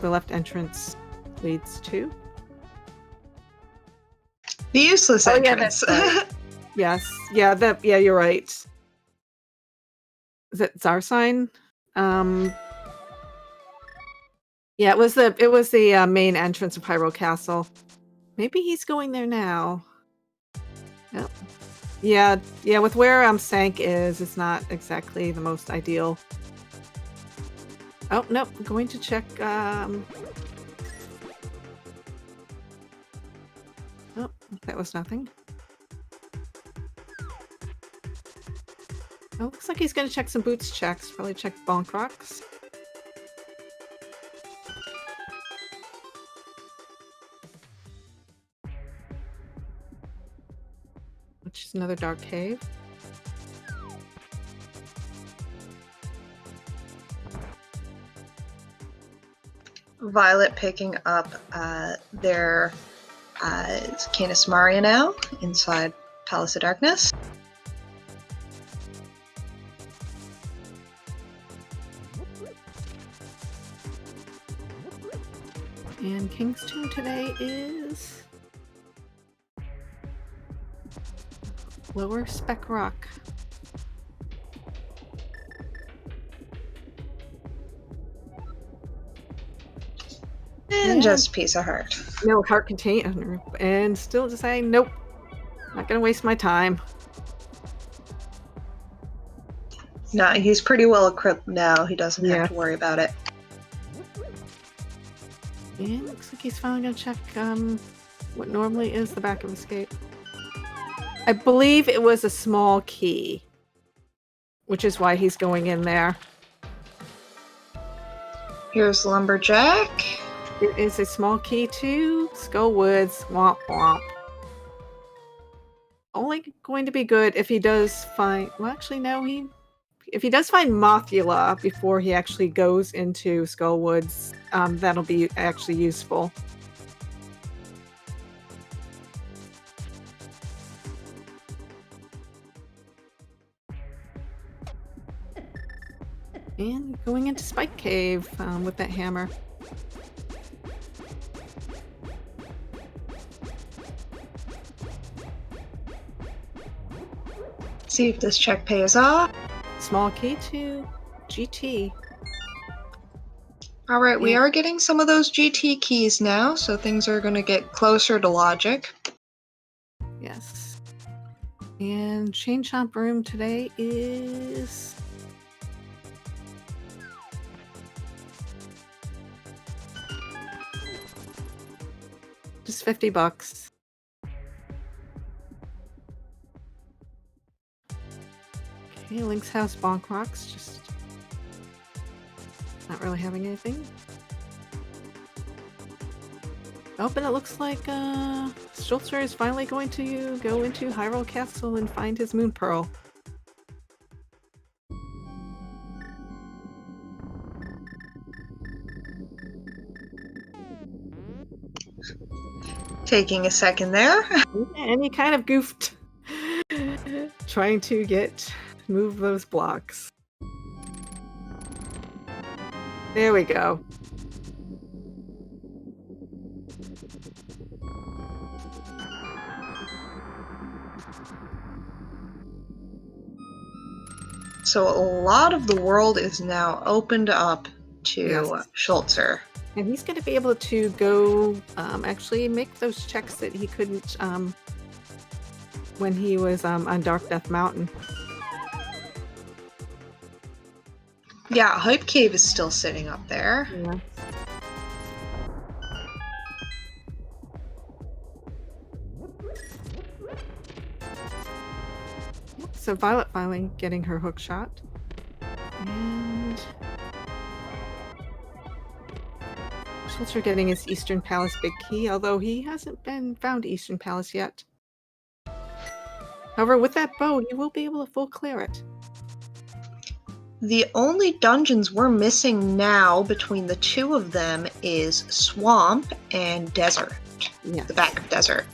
Speaker 2: the left entrance leads to.
Speaker 3: The useless entrance.
Speaker 2: Yeah, that's right. Yes. Yeah, you're right. Is it Zarsign? Yeah, it was the main entrance of Hyrule Castle. Maybe he's going there now. Yep. Yeah, with where Sank is, it's not exactly the most ideal. Oh, nope, I'm going to check, oh, that was nothing. Oh, looks like he's gonna check some boots checks. Probably check Bonk Rocks. Which is another dark cave.
Speaker 3: Violet picking up their Canis Maria now inside Palace of Darkness.
Speaker 2: And King's Tomb today is Lower Spec Rock.
Speaker 3: And just Piece of Heart.
Speaker 2: No heart container. And still just saying, nope. Not gonna waste my time.
Speaker 3: No, he's pretty well equipped now. He doesn't have to worry about it.
Speaker 2: And looks like he's finally gonna check what normally is the back of Escape. I believe it was a small key, which is why he's going in there.
Speaker 3: Here's Lumberjack.
Speaker 2: It is a small key to Skull Woods. Womp womp. Only going to be good if he does find. Well, actually, no. If he does find Mothula before he actually goes into Skull Woods, that'll be actually useful. And going into Spike Cave with that hammer.
Speaker 3: See if this check pays off.
Speaker 2: Small key to GT.
Speaker 3: All right, we are getting some of those GT keys now, so things are going to get closer to logic.
Speaker 2: Yes. And Chain Chomp Room today is just $50. Okay, Link's House Bonk Rocks, just not really having anything. Oh, but it looks like Schulzer is finally going to go into Hyrule Castle and find his Moon Pearl.
Speaker 3: Taking a second there.
Speaker 2: And he kind of goofed trying to move those blocks. There we go.
Speaker 3: So a lot of the world is now opened up to Schulzer.
Speaker 2: And he's going to be able to go actually make those checks that he couldn't when he was on Dark Death Mountain.
Speaker 3: Yeah, Hype Cave is still sitting up there.
Speaker 2: Yeah. So Violet finally getting her hook shot. And Schulzer getting his Eastern Palace big key, although he hasn't found Eastern Palace yet. However, with that bow, he will be able to full clear it.
Speaker 3: The only dungeons we're missing now between the two of them is Swamp and Desert.
Speaker 2: Yes.
Speaker 3: the back of desert.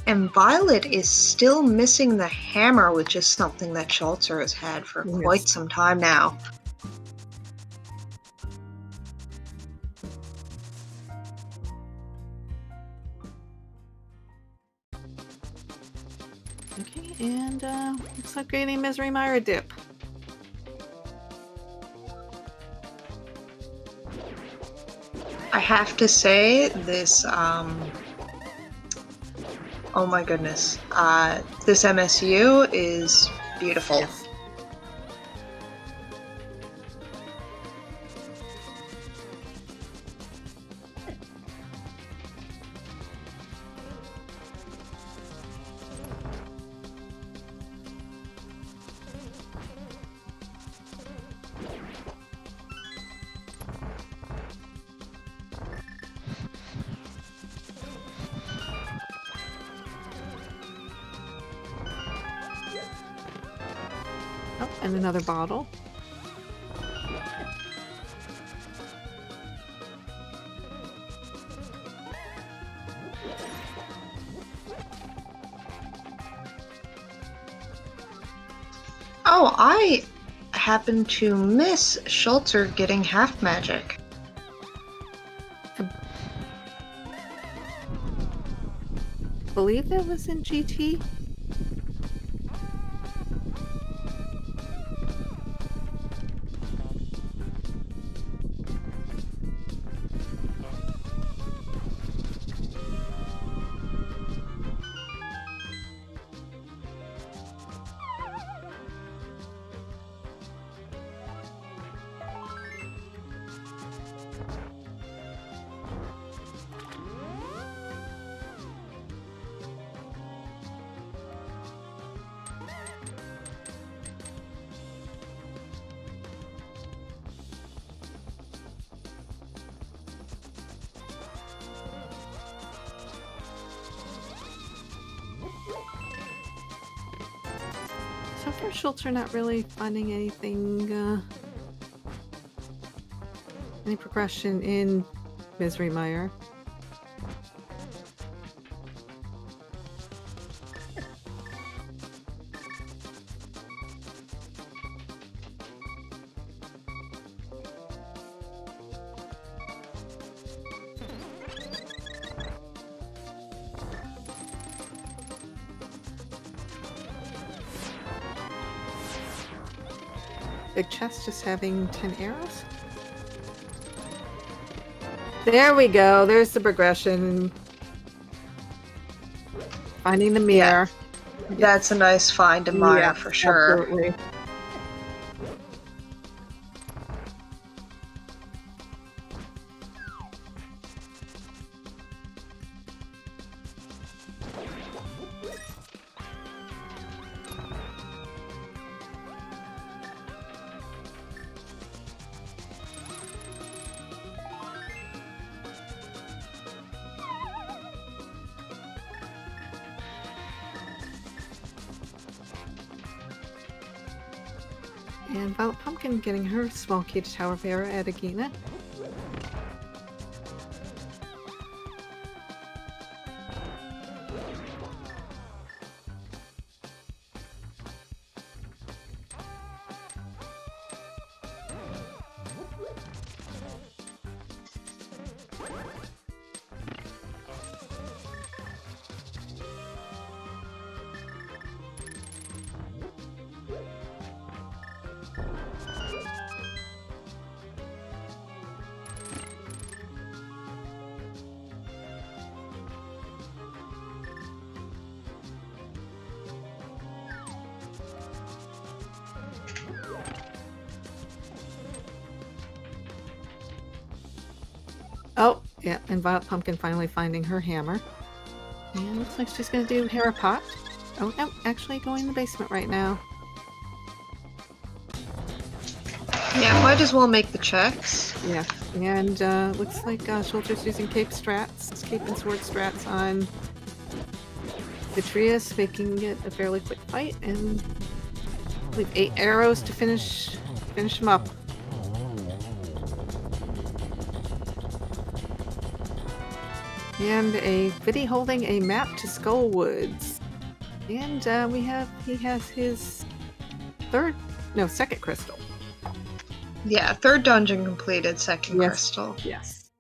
Speaker 3: And Violet is still missing the hammer, which is something that Schulzer has had for quite some time now.
Speaker 2: Okay, and looks like getting Misery Mire dip.
Speaker 3: I have to say, this, oh my goodness, this MSU is beautiful.
Speaker 2: Yes. Oh, and another bottle.
Speaker 3: Oh, I happen to miss Schulzer getting half magic.
Speaker 2: I believe that was in GT. So far, Schulzer not really finding anything, any progression in Misery Mire. Big chest just having 10 arrows. There we go. There's the progression. Finding the mirror.
Speaker 3: Yeah. That's a nice find to Mire for sure.
Speaker 2: Absolutely. And VioletPumpkin getting her small key to Tower of Error at Agena. Yeah, and VioletPumpkin finally finding her hammer. And looks like she's going to do Harapot. Oh, no, actually going in the basement right now.
Speaker 3: Yeah, might as well make the checks.
Speaker 2: Yeah, and looks like Schulzer's using cape and sword strats on Vitrius, making it a fairly quick fight, and I believe 8 arrows to finish him up. And a Viddy holding a map to Skull Woods. And he has his second crystal.
Speaker 3: Yeah, third dungeon completed, second
Speaker 2: Yes.
Speaker 3: crystal.
Speaker 2: Yes.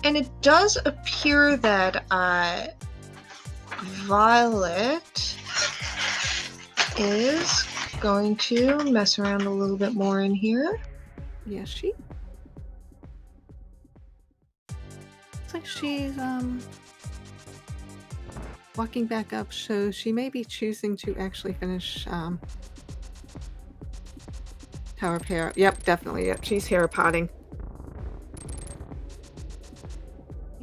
Speaker 3: And it does appear that Violet is going to mess around a little bit more in here.
Speaker 2: Yes, she. Looks like she's walking back up, so she may be choosing to actually finish Tower of Hair. Yep, definitely. Yep, she's Harapotting.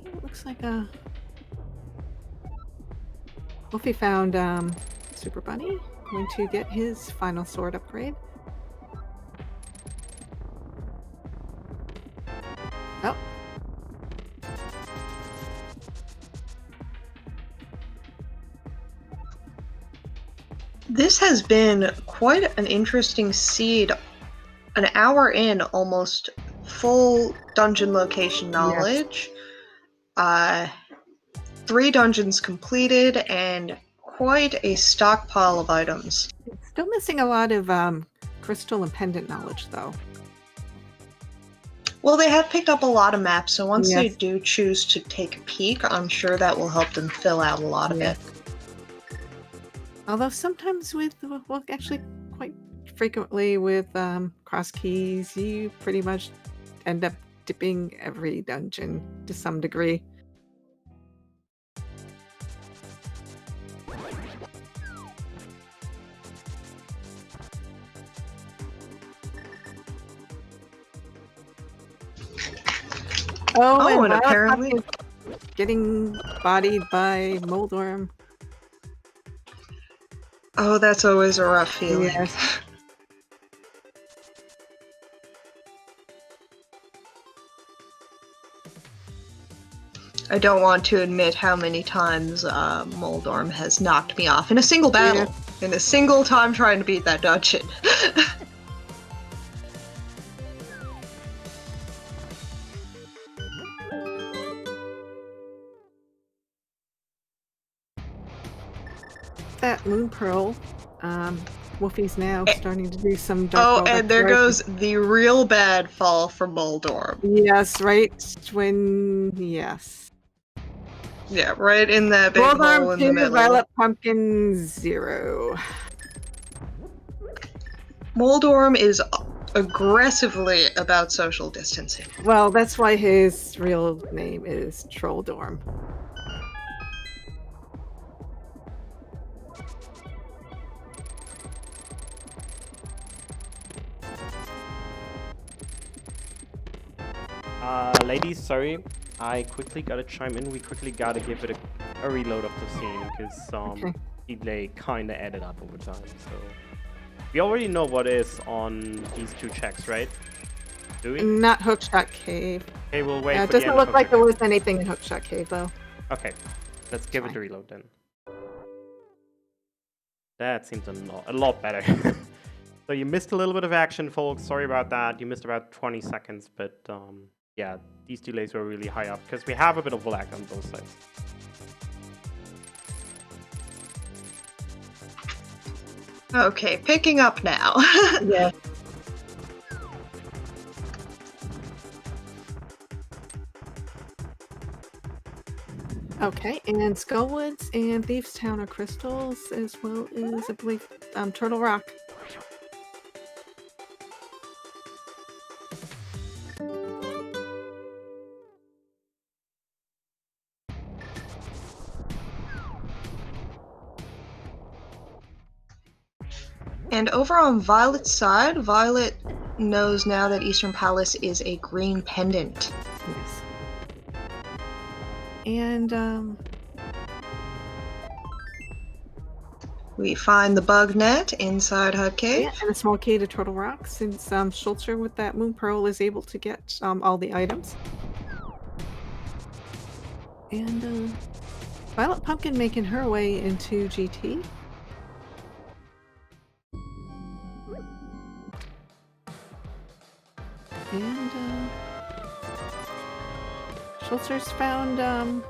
Speaker 2: It looks like Wolfie found Super Bunny. Going to get his final sword upgrade. Oh.
Speaker 3: This has been quite an interesting seed. An hour in, almost full dungeon location knowledge. Yes. 3 dungeons completed, and quite a stockpile of items.
Speaker 2: Still missing a lot of crystal and pendant knowledge, though.
Speaker 3: Well, they have picked up a lot of maps, so once
Speaker 2: Yes.
Speaker 3: they do choose to take a peek, I'm sure that will help them fill out a lot of it.
Speaker 2: Although sometimes actually quite frequently with Crosskeys, you pretty much end up dipping every dungeon to some degree. Oh,
Speaker 3: and apparently
Speaker 2: getting bodied by Moldorm.
Speaker 3: Oh, that's always a rough feeling.
Speaker 2: Yes.
Speaker 3: I don't want to admit how many times Moldorm has knocked me off in a single battle. Yeah. In a single time trying to beat that dungeon.
Speaker 2: That Moon Pearl, Wolfie's now starting to do some dark.
Speaker 3: Oh, and there goes the real bad fall for Moldorm.
Speaker 2: Yes, right when yes.
Speaker 3: Yeah, right in that big hole in the middle.
Speaker 2: VioletPumpkin 0.
Speaker 3: Moldorm is aggressively about social distancing.
Speaker 2: Well, that's why his real name is Trolldorm.
Speaker 1: Ladies, sorry. I quickly gotta chime in. We quickly gotta give it a reload of the scene because delay kinda added up over time. So we already know what is on these 2 checks, right? Do we?
Speaker 2: Not Hookshot Cave.
Speaker 1: Okay, we'll wait.
Speaker 2: It doesn't look like there was anything in Hookshot Cave though.
Speaker 1: Okay, let's give it a reload then. That seems a lot better. So you missed a little bit of action, folks. Sorry about that. You missed about 20 seconds, but yeah, these delays were really high up because we have a bit of lag on both sides.
Speaker 3: Okay, picking up now.
Speaker 2: Yeah. Okay, and Skullwoods and Thieves Town are crystals, as well as, I believe, Turtle Rock.
Speaker 3: And over on Violet's side, Violet knows now that Eastern Palace is a green pendant.
Speaker 2: Yes. And
Speaker 3: We find the bug net inside her cave.
Speaker 2: yeah, and a small key to Turtle Rock, since Schulzer with that Moon Pearl is able to get all the items. And VioletPumpkin making her way into GT. And Schulzer's found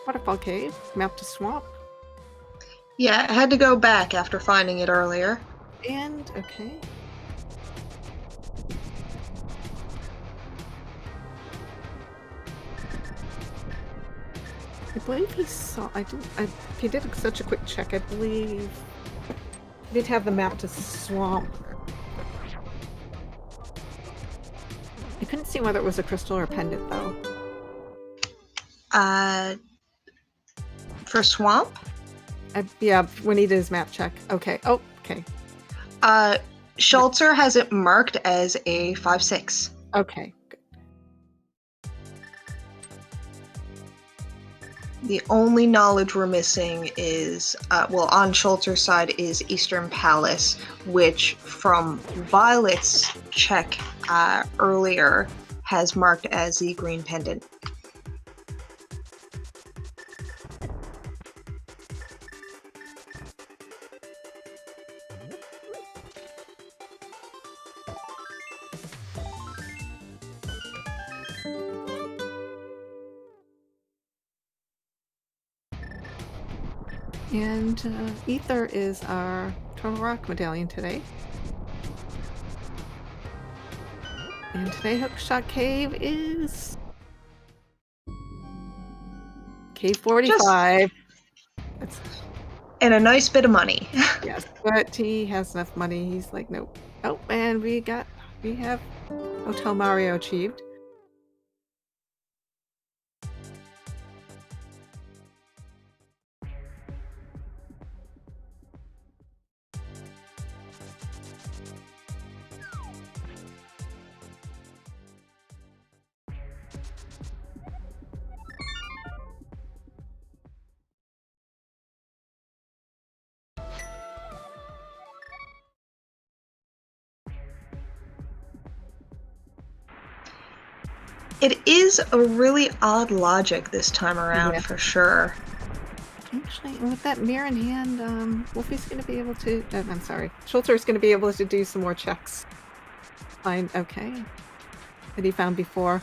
Speaker 2: Waterfall Cave, map to Swamp.
Speaker 3: Yeah, I had to go back after finding it earlier.
Speaker 2: And, okay. I believe he saw, he did such a quick check, I believe he did have the map to Swamp. I couldn't see whether it was a crystal or a pendant, though.
Speaker 3: For Swamp?
Speaker 2: Yeah, when he did his map check. Okay. Oh, okay.
Speaker 3: Schulzer has it marked as a 5/6.
Speaker 2: Okay. Good.
Speaker 3: The only knowledge we're missing is, well, on Schulzer's side is Eastern Palace, which from Violet's check earlier has marked as the green pendant.
Speaker 2: And Ether is our Turtle Rock medallion today. And today Hookshot Cave is Cave 45. That's,
Speaker 3: And a nice bit of money.
Speaker 2: yes, but he has enough money. He's like, nope. Oh, and we have Hotel Mario achieved.
Speaker 3: It is a really odd logic this time around,
Speaker 2: Yeah.
Speaker 3: for sure.
Speaker 2: Actually, with that mirror in hand, Wolfie's going to be able to... I'm sorry. Schulzer's going to be able to do some more checks. Fine, okay. That he found before.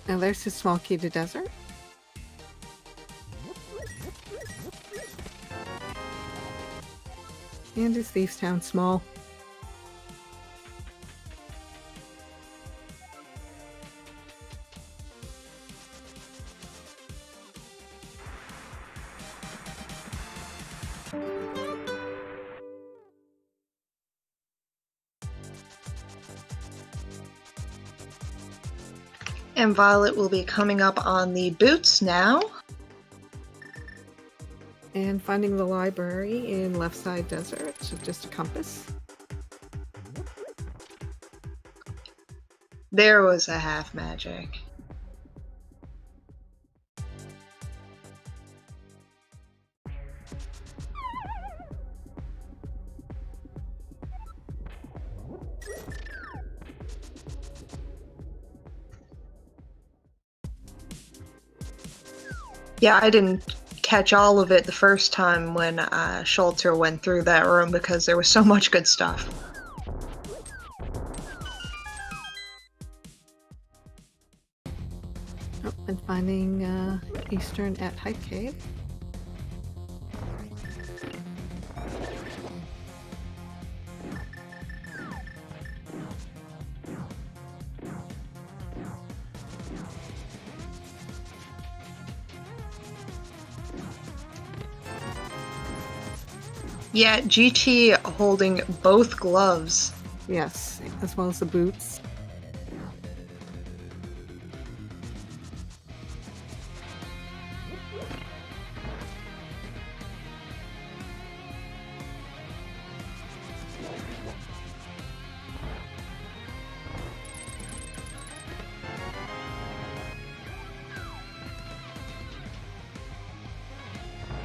Speaker 2: Now there's his small key to desert. And his Thieves Town small.
Speaker 3: And Violet will be coming up on the boots now.
Speaker 2: And finding the library in Left Side Desert, so just a compass.
Speaker 3: There was a half magic. Yeah, I didn't catch all of it the first time when Schulzer went through that room because there was so much good stuff.
Speaker 2: Oh, and finding Eastern at Hype Cave.
Speaker 3: Yeah, GT holding both gloves.
Speaker 2: Yes, as well as the boots.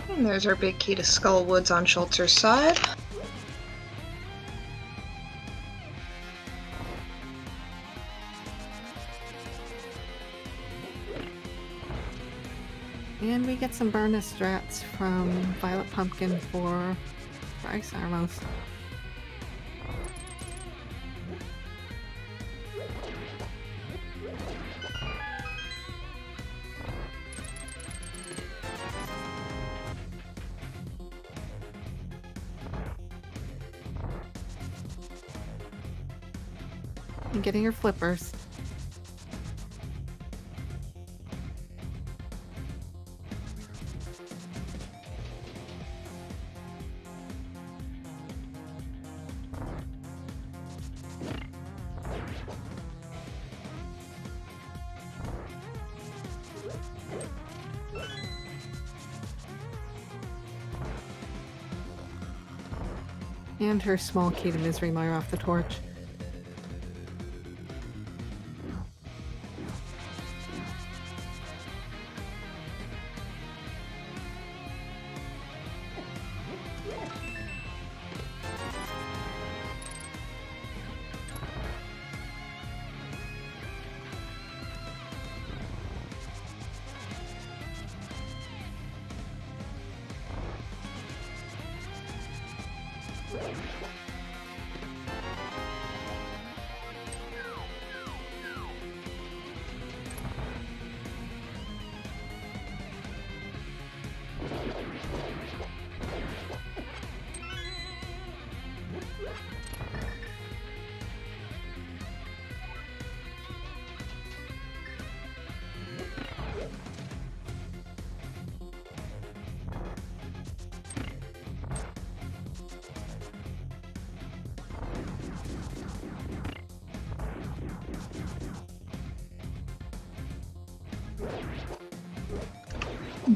Speaker 3: And there's our big key to Skullwoods on Schulzer's side.
Speaker 2: And we get some bonus strats from VioletPumpkin for ice armors. And getting your flippers. And her small key to Misery Mire off the torch.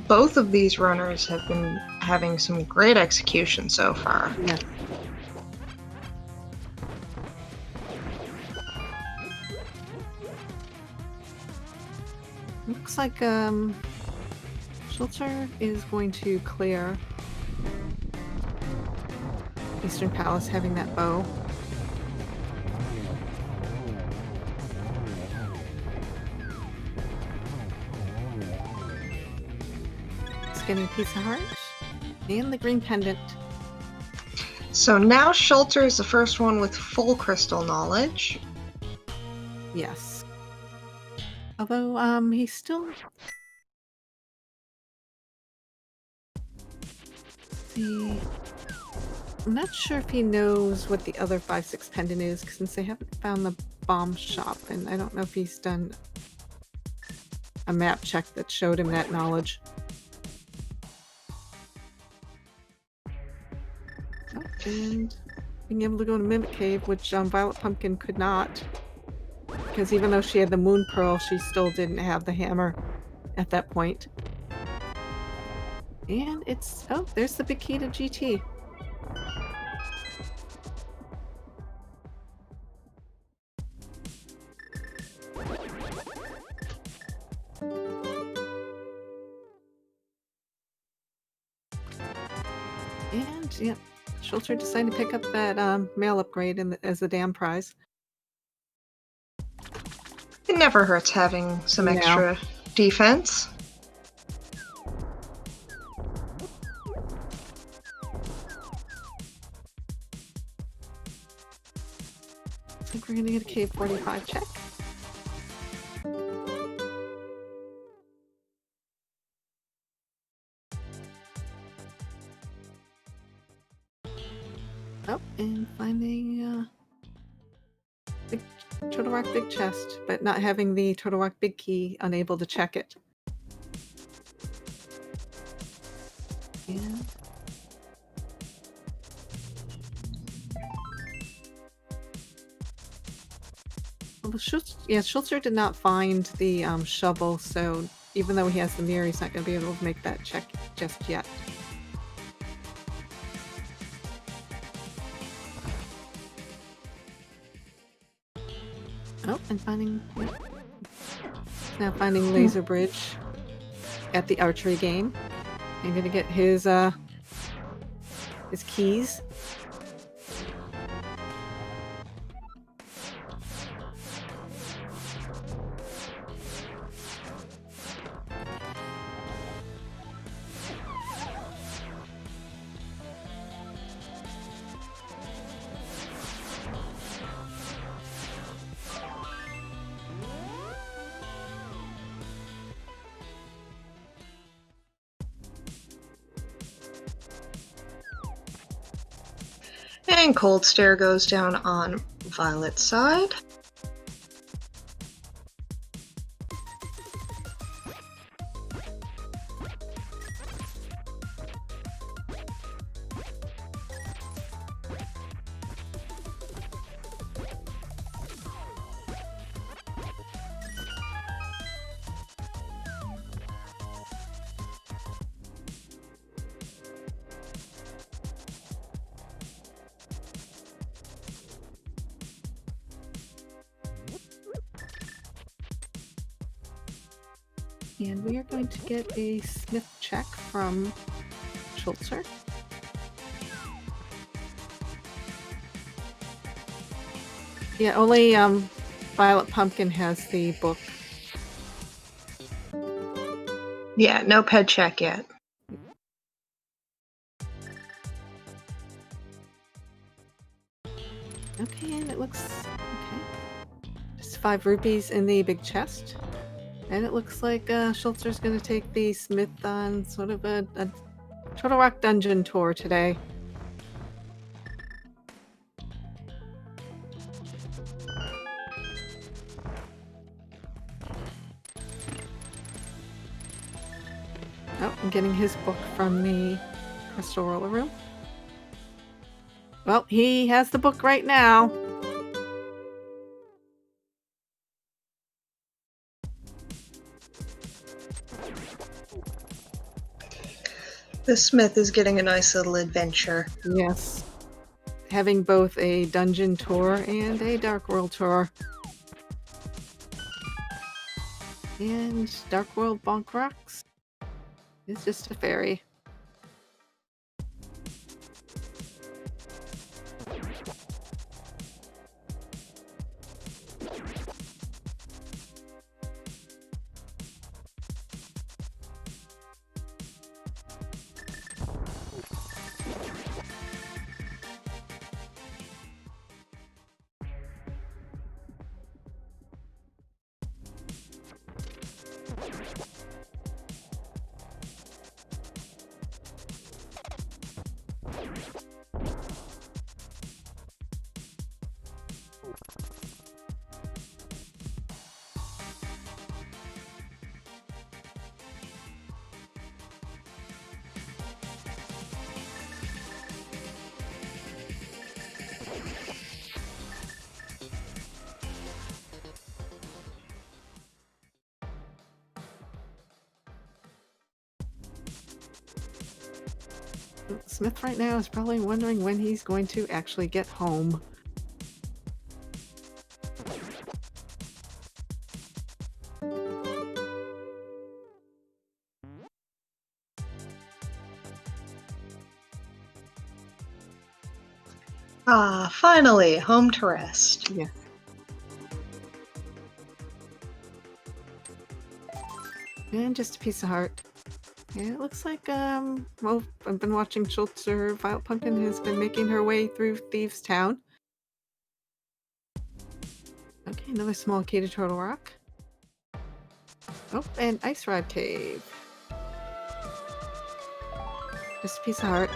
Speaker 3: Both of these runners have been having some great execution so far.
Speaker 2: Yeah. Looks like Schulzer is going to clear Eastern Palace having that bow. Getting a piece of heart and the green pendant.
Speaker 3: So now Schulzer is the first one with full crystal knowledge.
Speaker 2: Yes. Although he's still I'm not sure if he knows what the other 5-6 pendant is since they haven't found the bomb shop, and I don't know if he's done a map check that showed him that knowledge. And being able to go to Mimic Cave, which VioletPumpkin could not. Because even though she had the Moon Pearl, she still didn't have the hammer at that point. And it's... oh, there's the big key to GT. And, yeah. Schulzer decided to pick up that mail upgrade as the damn prize.
Speaker 3: It never hurts having some extra defense.
Speaker 2: I think we're gonna get a Cave 45 check. Oh, and finding big Turtle Rock Big Chest, but not having the Turtle Rock Big Key, unable to check it. And Well, Schulzer did not find the shovel, so even though he has the mirror, he's not going to be able to make that check just yet. Oh, and finding... Now finding Laser Bridge at the archery game. I'm going to get his keys.
Speaker 3: And Cold Stare goes down on Violet's side.
Speaker 2: And we are going to get a Smith check from Schulzer. Yeah, only VioletPumpkin has the book.
Speaker 3: Yeah, no ped check yet.
Speaker 2: Okay, and it looks... okay. Just 5 rupees in the big chest. And it looks like Schulzer's going to take the Smith on sort of a Turtle Rock dungeon tour today. Oh, I'm getting his book from the Crystal Roller Room. Well, he has the book right now.
Speaker 3: The Smith is getting a nice little adventure.
Speaker 2: Yes. Having both a dungeon tour and a Dark World tour. And Dark World Bonk Rocks is just a fairy. Smith right now is probably wondering when he's going to actually get home.
Speaker 3: Ah, finally, home to rest.
Speaker 2: Yes. And just a piece of heart. Yeah, it looks like, well, I've been watching Schulzer. VioletPumpkin has been making her way through Thieves' Town. Okay, another small key to Turtle Rock. Oh, and Ice Rod Cave. Just a piece of heart.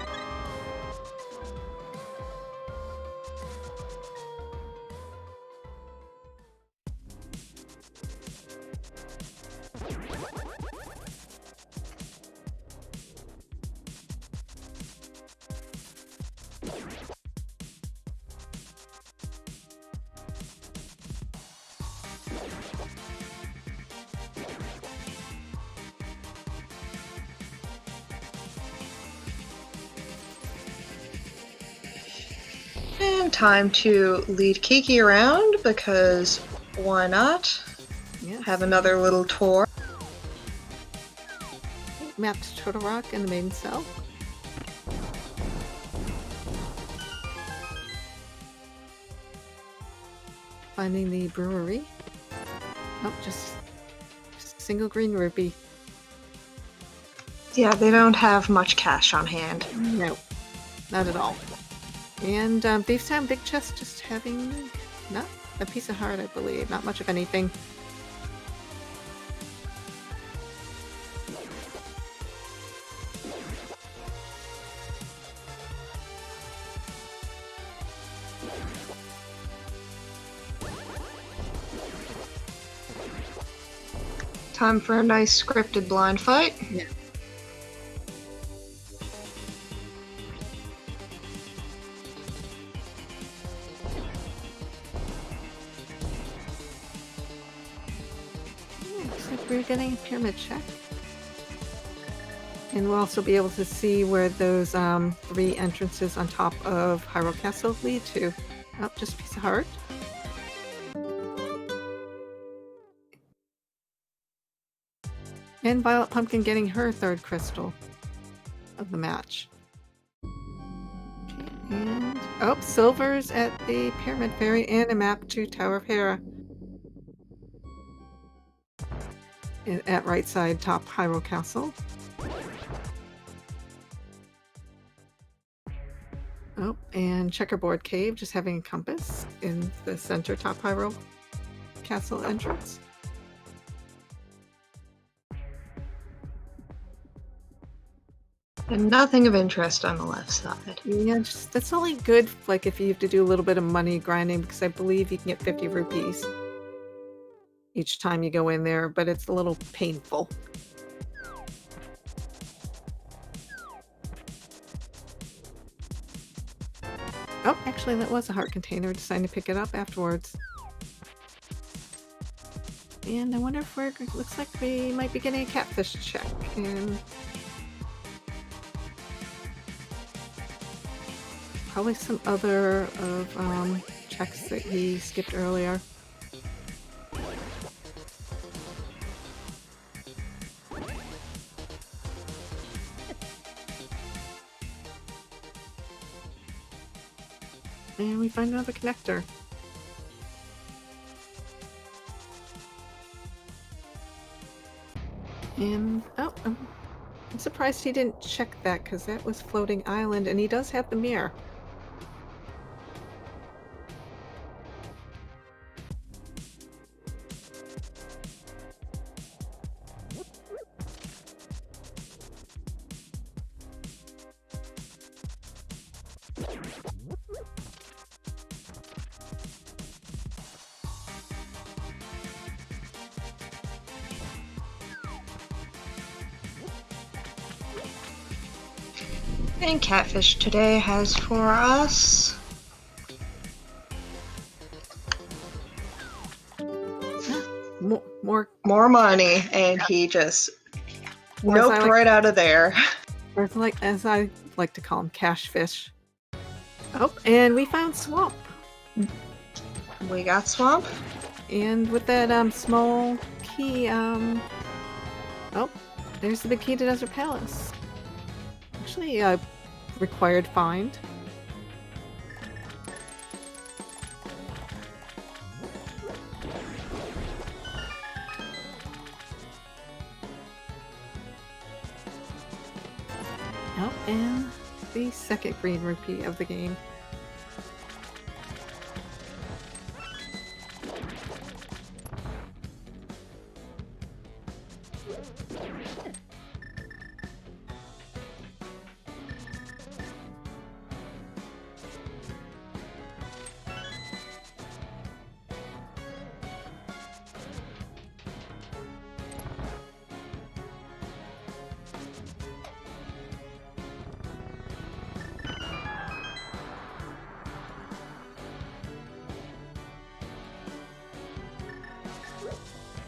Speaker 3: time to lead Kiki around because why not?
Speaker 2: Yes.
Speaker 3: Have another little tour.
Speaker 2: Mapped Turtle Rock and the Maiden Cell. Finding the brewery. Oh, just a single green rupee.
Speaker 3: Yeah, they don't have much cash on hand.
Speaker 2: No, not at all. And Thieves Town Big Chest just having not a piece of heart, I believe. Not much of anything.
Speaker 3: Time for a nice scripted blind fight.
Speaker 2: Yeah. Looks like we're getting a pyramid check. And we'll also be able to see where those 3 entrances on top of Hyrule Castle lead to. Oh, just a piece of heart. And VioletPumpkin getting her 3rd crystal of the match. Okay, and oh, Silver's at the Pyramid Fairy and a map to Tower of Hera. At right side, top Hyrule Castle. Oh, and Checkerboard Cave just having a compass in the center top Hyrule Castle entrance.
Speaker 3: And nothing of interest on the left side.
Speaker 2: Yeah, just, that's only good like if you have to do a little bit of money grinding, because I believe you can get 50 rupees each time you go in there, but it's a little painful. Oh, actually that was a heart container. Decided to pick it up afterwards. And I wonder if we're, looks like we might be getting a catfish check. And probably some other of checks that he skipped earlier. And we find another connector. And oh, I'm surprised he didn't check that, because that was Floating Island, and he does have the mirror.
Speaker 3: And Catfish today has for us more money, and he just noped right out of there.
Speaker 2: Or like, as I like to call him, cash fish. Oh, and we found Swamp.
Speaker 3: We got Swamp.
Speaker 2: And with that small key, oh, there's the big key to Desert Palace. Actually, a required find. Oh, and the second green rupee of the game.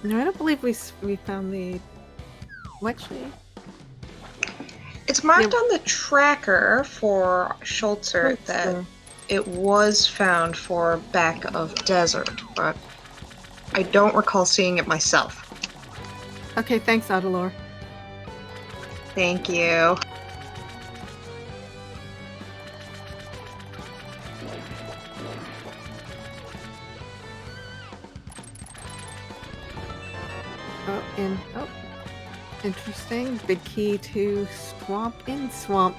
Speaker 2: No, I don't believe we found the... Well, actually...
Speaker 3: It's marked on the tracker for Schulzer that it was found for Back of Desert, but I don't recall seeing it myself.
Speaker 2: Okay, thanks, Adelor.
Speaker 3: Thank you.
Speaker 2: Oh, interesting. Big key to Swamp in Swamp.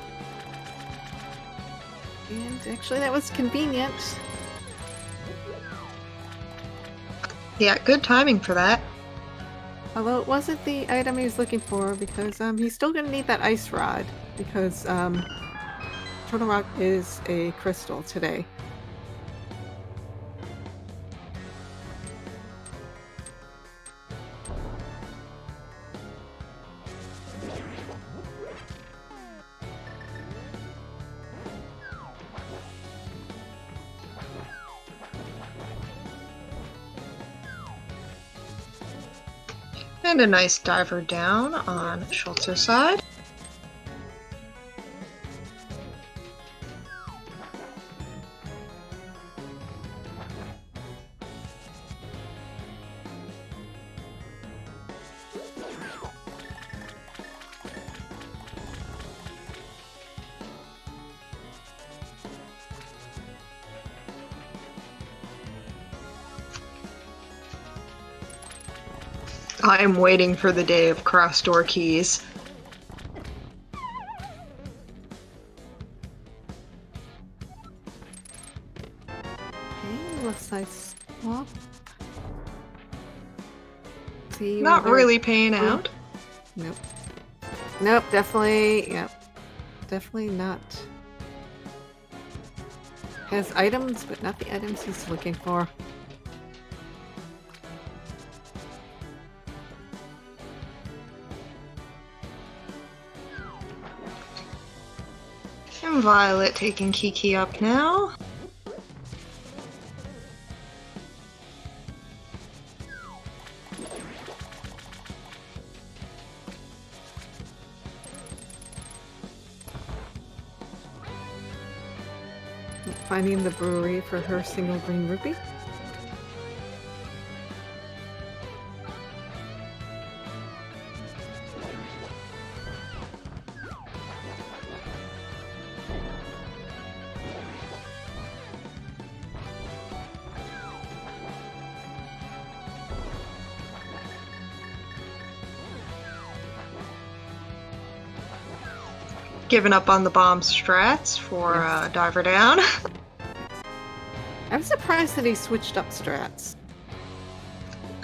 Speaker 2: And actually, that was convenient.
Speaker 3: Yeah, good timing for that.
Speaker 2: Although it wasn't the item he was looking for, because he's still going to need that ice rod, because Turtle Rock is a crystal today.
Speaker 3: And a nice diver down on Schulzer's side. I am waiting for the day of cross door keys.
Speaker 2: Okay, looks like swamp. See
Speaker 3: Not
Speaker 2: whether-
Speaker 3: really paying out.
Speaker 2: Nope. Nope, definitely. Yep. Definitely not. Has items, but not the items he's looking for.
Speaker 3: And Violet taking Kiki up now.
Speaker 2: Finding the brewery for her single green rupee.
Speaker 3: Giving up on the bomb strats for
Speaker 2: Yes.
Speaker 3: diver down.
Speaker 2: I'm surprised that he switched up strats.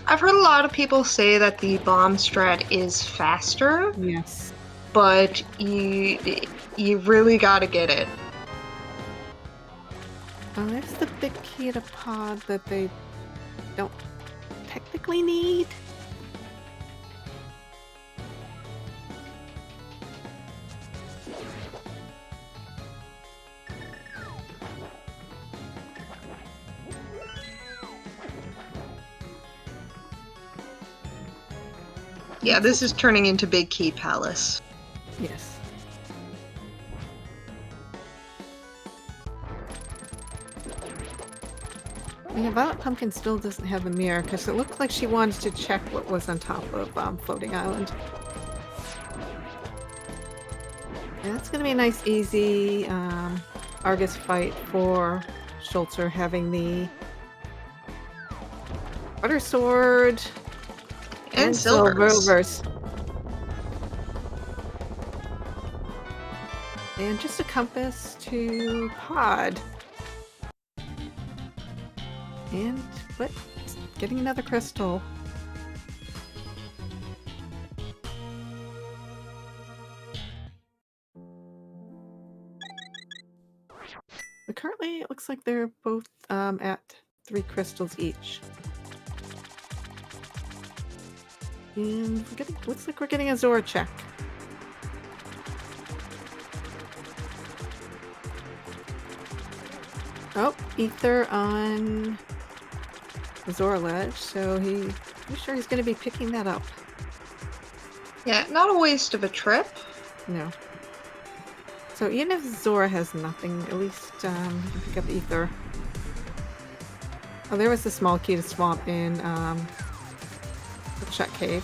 Speaker 3: I've heard a lot of people say that the bomb strat is faster,
Speaker 2: Yes.
Speaker 3: but you really gotta get it.
Speaker 2: Oh, that's the big key to pod that they don't technically need.
Speaker 3: Yeah, this is turning into Big Key Palace.
Speaker 2: Yes. Yeah, VioletPumpkin still doesn't have a mirror because it looked like she wanted to check what was on top of Floating Island. Yeah, that's gonna be a nice, easy Argus fight for Schulzer having the Butter Sword
Speaker 3: And Silvers.
Speaker 2: Silvers. And just a compass to pod. And what? Getting another crystal. But currently, it looks like they're both at 3 crystals each. And looks like we're getting a Zora check. Oh, Ether on the Zora ledge, so I'm sure he's going to be picking that up.
Speaker 3: Yeah, not a waste of a trip.
Speaker 2: No. So even if Zora has nothing, at least you can pick up Ether. Oh, there was a small key to swamp in the Shut Cave.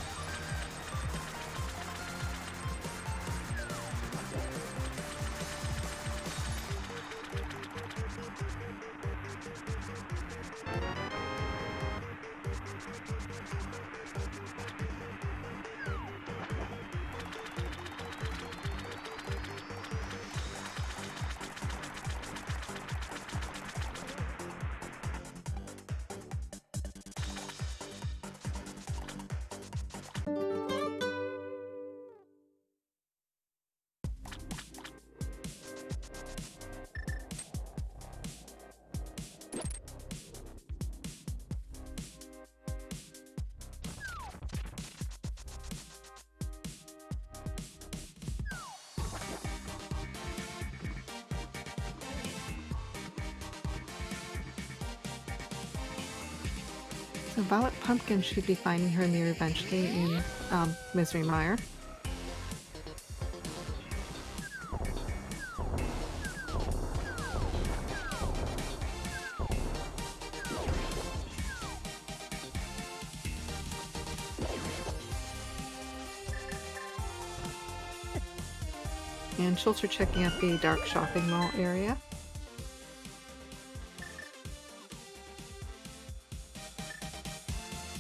Speaker 2: So VioletPumpkin should be finding her mirror eventually in Misery Mire. And Schulzer checking out the dark shopping mall area.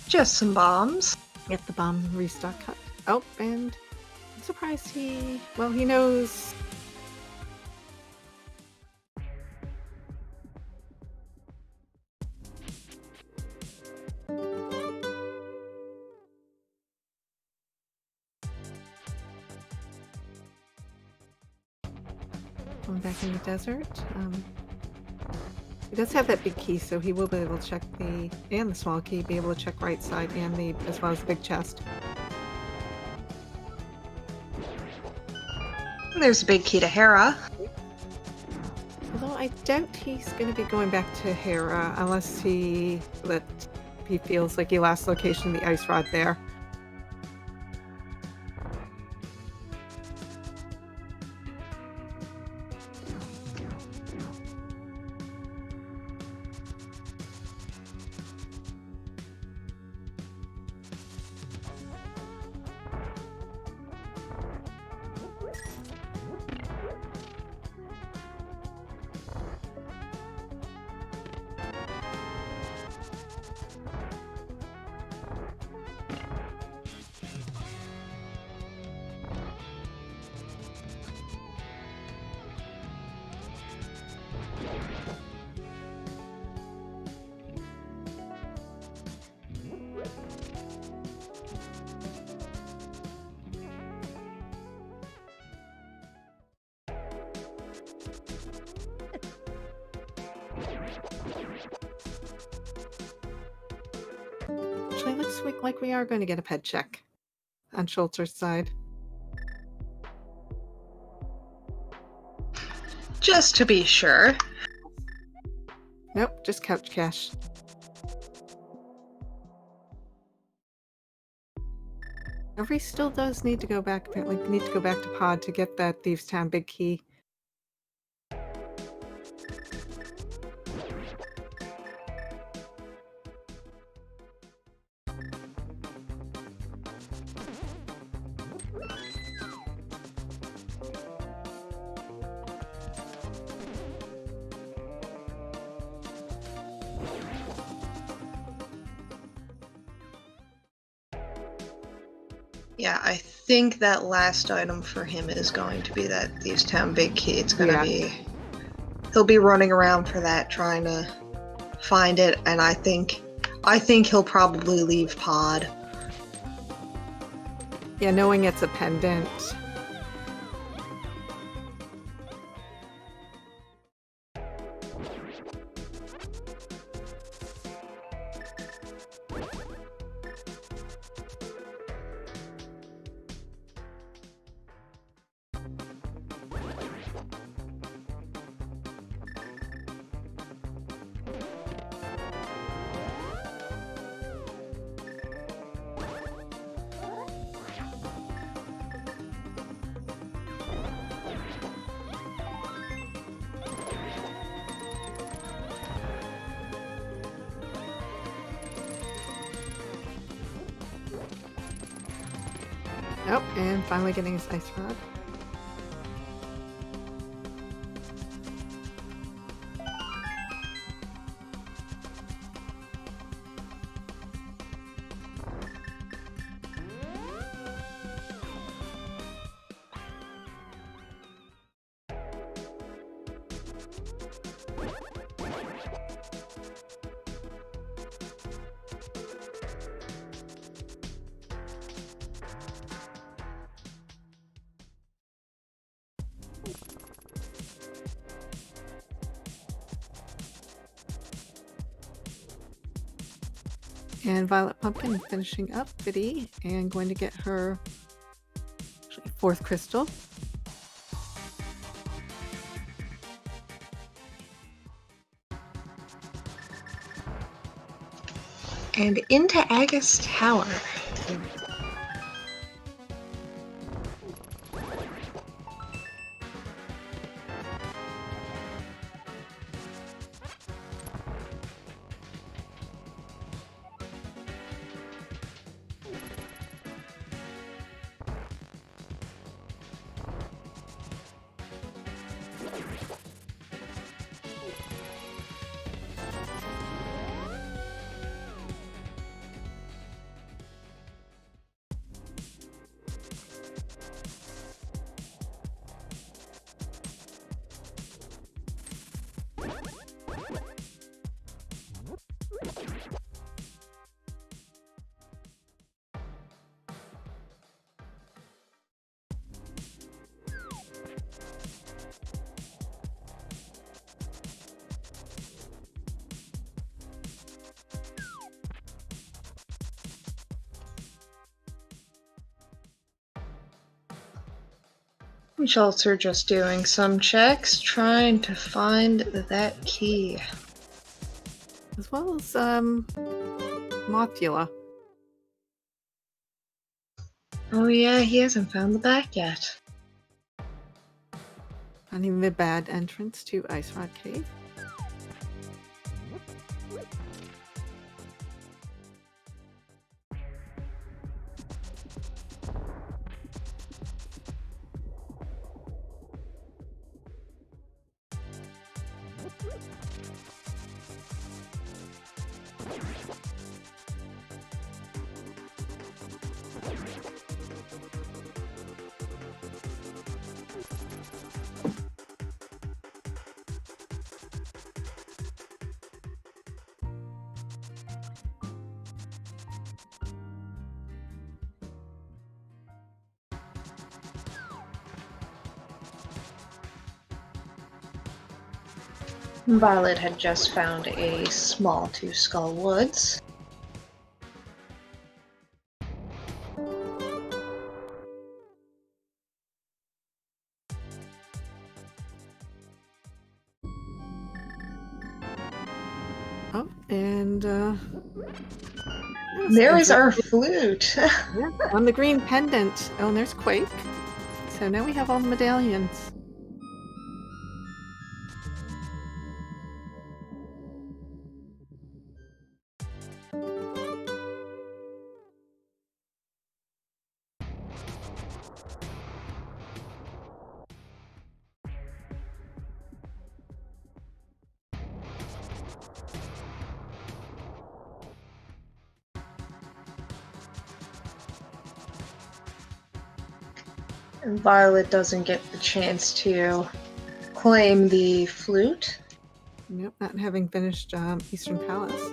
Speaker 3: Just some bombs.
Speaker 2: Get the bomb restock cut. Oh, and I'm surprised he knows. Going back in the desert. He does have that big key, so he will be able to check and the small key, be able to check right side and as well as the big chest.
Speaker 3: There's a big key to Hera.
Speaker 2: Although I doubt he's going to be going back to Hera unless he feels like he last location the ice rod there. Actually, looks like we are going to get a ped check on Schulzer's side.
Speaker 3: Just to be sure.
Speaker 2: Nope, just couch cash. Every still does need to go back, apparently need to go back to Pod to get that Thieves' Town big key.
Speaker 3: Yeah, I think that last item for him is going to be that Thieves' Town big key. It's gonna be... He'll be running around for that, trying to find it, and I think he'll probably leave Pod.
Speaker 2: Yeah, knowing it's a pendant. Nope, and finally getting his ice rod. And VioletPumpkin finishing up Biddy and going to get her fourth crystal.
Speaker 3: And into Agus Tower. Schulzer just doing some checks, trying to find that key.
Speaker 2: As well as Mothula.
Speaker 3: Oh yeah, he hasn't found the back yet.
Speaker 2: Finding the bad entrance to Ice Rod Cave.
Speaker 3: Violet had just found a small Two Skull Woods.
Speaker 2: Oh, and
Speaker 3: There is our flute.
Speaker 2: yeah, on the green pendant. Oh, and there's Quake. So now we have all the medallions.
Speaker 3: And Violet doesn't get the chance to claim the flute.
Speaker 2: Yep, not having finished Eastern Palace.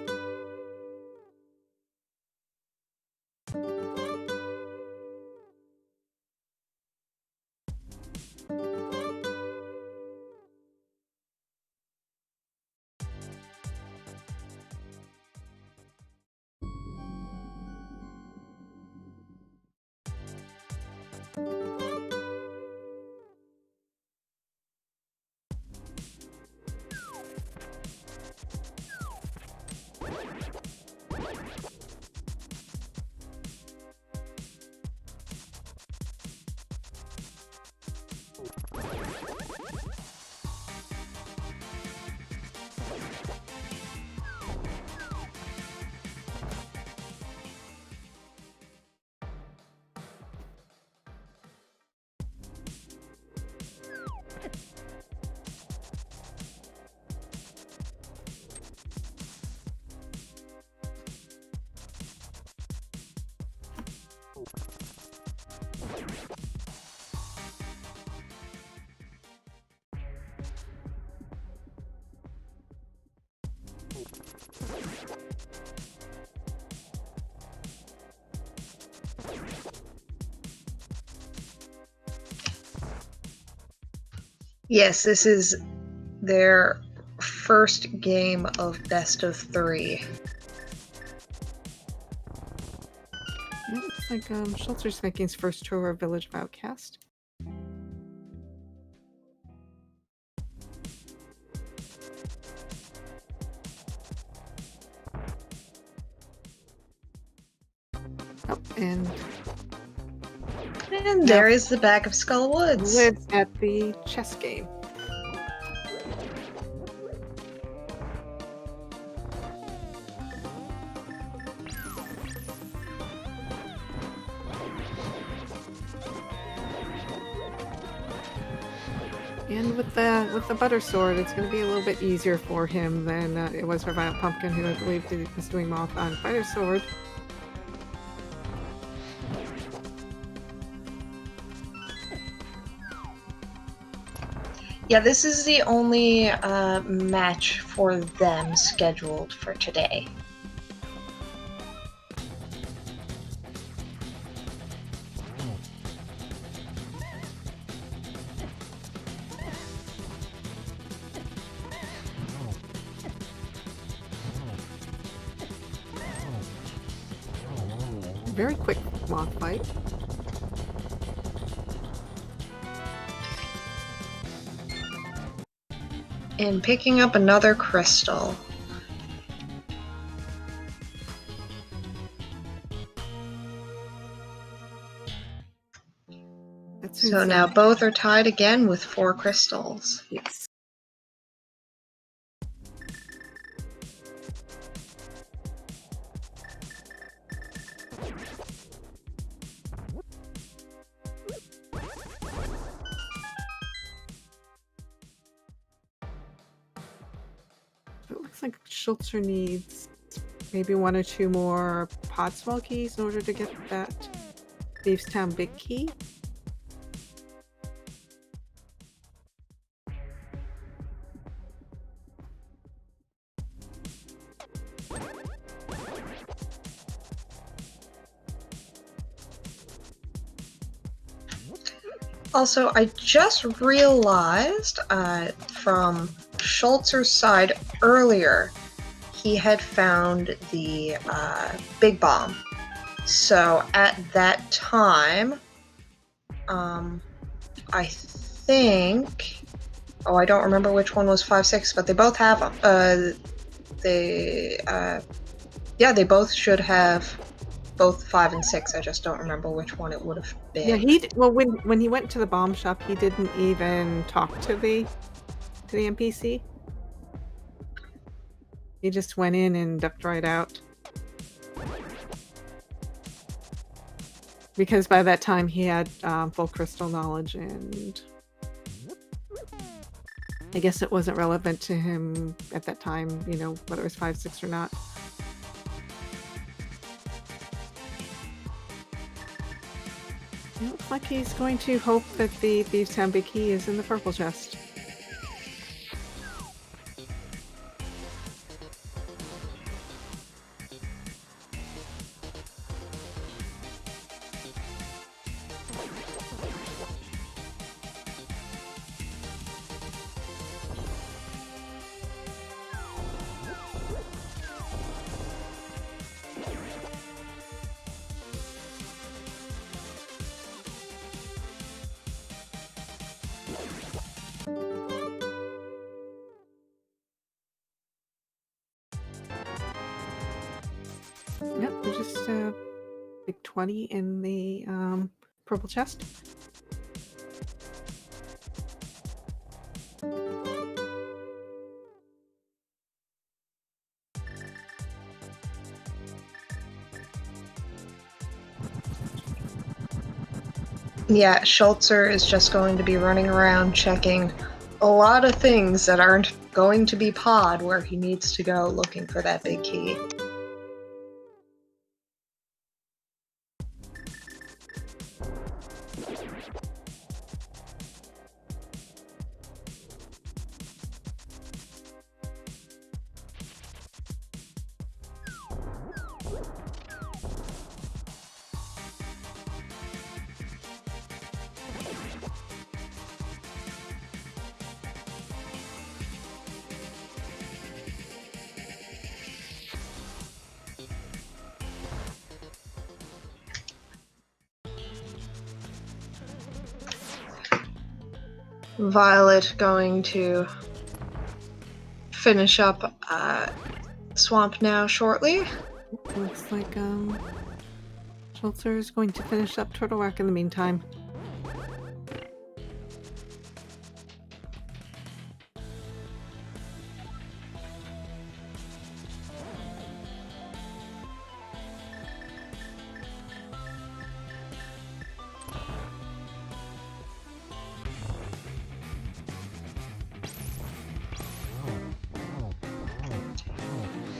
Speaker 3: Yes, this is their first game of best of 3.
Speaker 2: Yeah, looks like Schulzer's making his first tour of Village of Outcast. Oh, and
Speaker 3: there is the back of Skull Woods.
Speaker 2: Woods at the chess game. And with the butter sword, it's going to be a little bit easier for him than it was for VioletPumpkin, who I believe was doing Marathon Fighter Sword.
Speaker 3: Yeah, this is the only match for them scheduled for today.
Speaker 2: Very quick moth fight.
Speaker 3: And picking up another crystal. So now both are tied again with 4 crystals.
Speaker 2: Yes. It looks like Schulzer needs maybe 1 or 2 more Podswell keys in order to get that Beavestown big key.
Speaker 3: Also, I just realized from Schulzer's side earlier, he had found the big bomb. So at that time, I think... Oh, I don't remember which one was 5, 6, but they both have them. Yeah, they both should have both 5 and 6. I just don't remember which one it would have been.
Speaker 2: Yeah, well, when he went to the bomb shop, he didn't even talk to the NPC. He just went in and ducked right out. Because by that time he had full crystal knowledge, and I guess it wasn't relevant to him at that time, you know, whether it was 5, 6 or not. It looks like he's going to hope that the Beavestown big key is in the purple chest. Yep, there's just a big 20 in the purple chest.
Speaker 3: Yeah, Schulzer is just going to be running around checking a lot of things that aren't going to be pod where he needs to go looking for that big key. Violet going to finish up Swamp now shortly.
Speaker 2: Looks like Schulzer is going to finish up Turtle Rock in the meantime.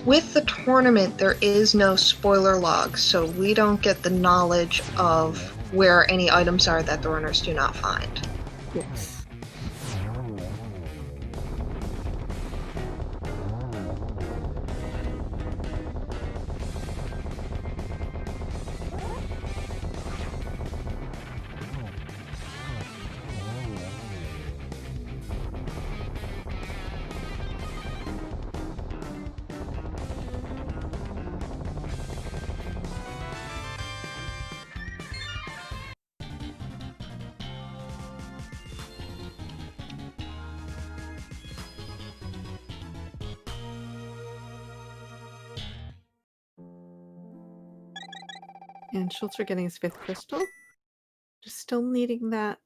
Speaker 3: With the tournament, there is no spoiler log, so we don't get the knowledge of where any items are that the runners do not find.
Speaker 2: Yes. And Schulzer getting his 5th crystal. Just still needing that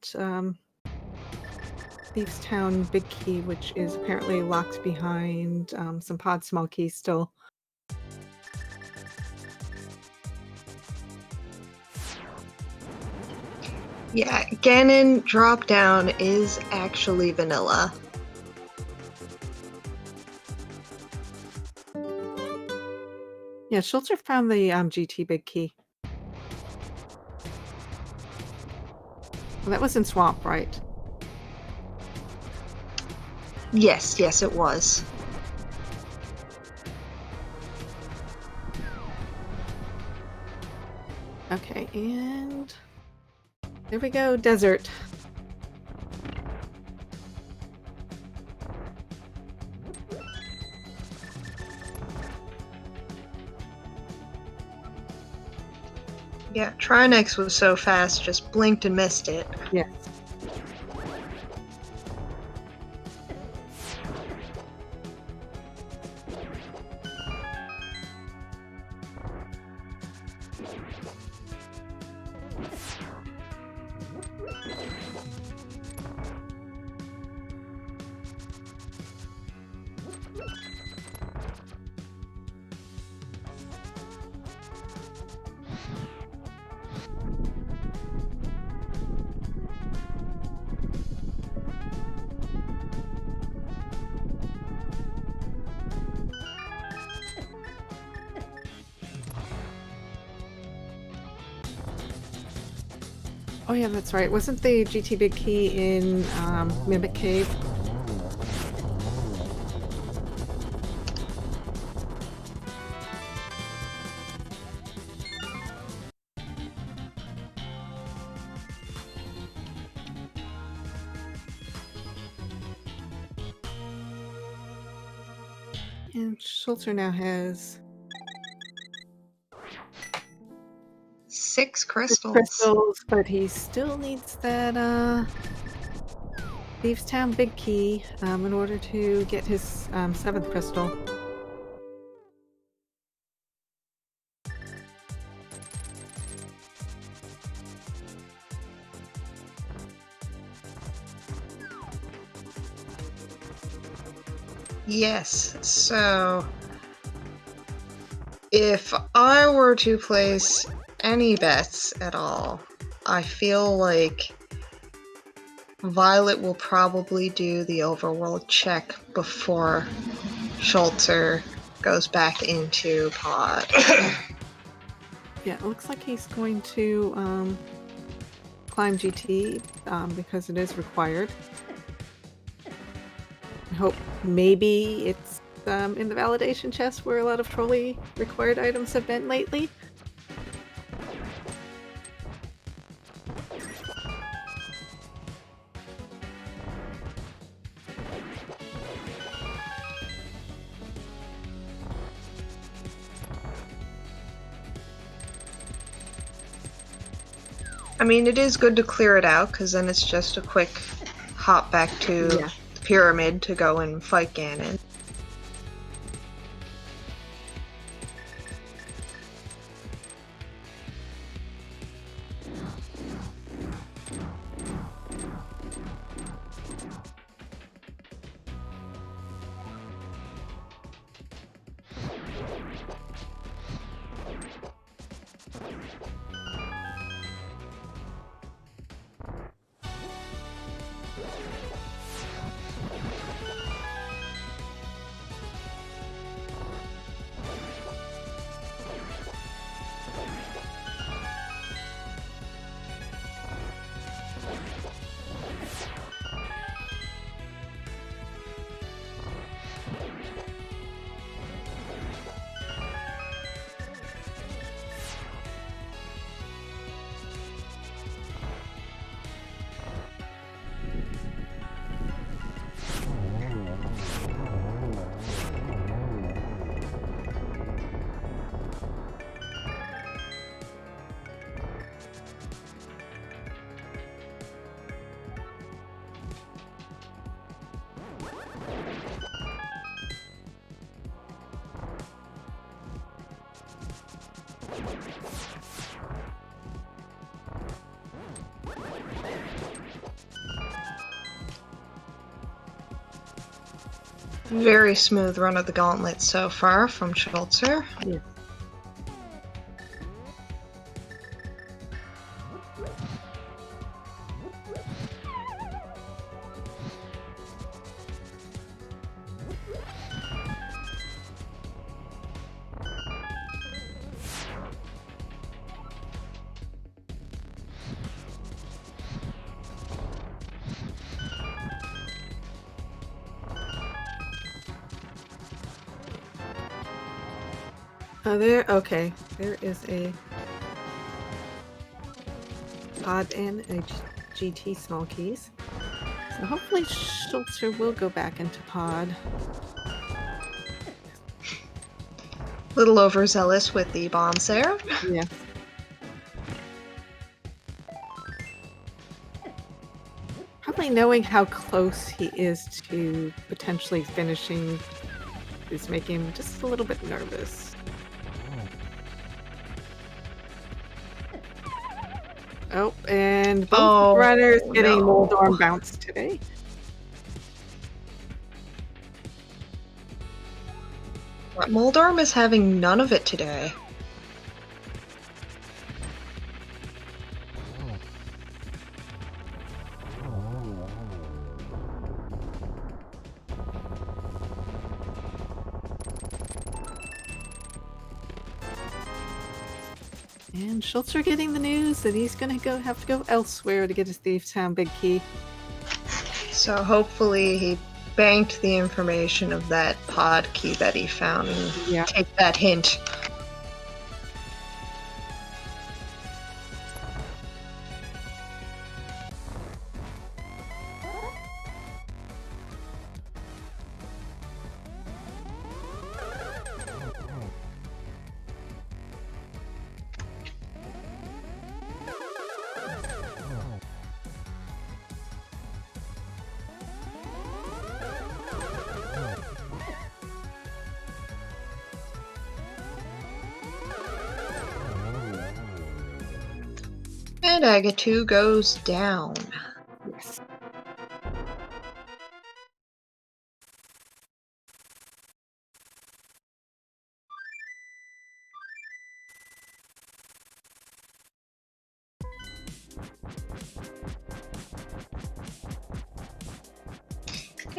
Speaker 2: Thieves Town big key, which is apparently locked behind some pod small keys still.
Speaker 3: Yeah, Ganon drop down is actually vanilla.
Speaker 2: Yeah, Schulzer found the GT big key. Well, that was in Swamp, right?
Speaker 3: Yes, it was.
Speaker 2: Okay, and there we go, desert.
Speaker 3: Yeah, Trinex was so fast, just blinked and missed it.
Speaker 2: Yes. Oh yeah, that's right. Wasn't the GT big key in Mimic Cave? And Schulzer now has
Speaker 3: 6 crystals.
Speaker 2: crystals, but he still needs that Thieves Town big key in order to get his 7th crystal.
Speaker 3: Yes, so if I were to place any bets at all, I feel like Violet will probably do the overworld check before Schulzer goes back into pod.
Speaker 2: Yeah, it looks like he's going to climb GT because it is required. I hope maybe it's in the validation chest where a lot of trolley required items have been lately.
Speaker 3: I mean, it is good to clear it out, because then it's just a quick hop back to
Speaker 2: Yeah.
Speaker 3: the pyramid to go and fight Ganon. Very smooth run of the gauntlet so far from Schulzer.
Speaker 2: Yeah. Oh, okay. There is a pod and a GT small keys. So hopefully Schulzer will go back into pod.
Speaker 3: Little overzealous with the bombs there.
Speaker 2: Yeah. Probably knowing how close he is to potentially finishing is making him just a little bit nervous. Oh, and both runners getting Moldorm bounced today.
Speaker 3: Moldorm is having none of it today.
Speaker 2: And Schulzer getting the news that he's going to have to go elsewhere to get his Thieves Town big key.
Speaker 3: So hopefully he banked the information of that pod key that he found and take that hint. And Agatu goes down.
Speaker 2: Yes.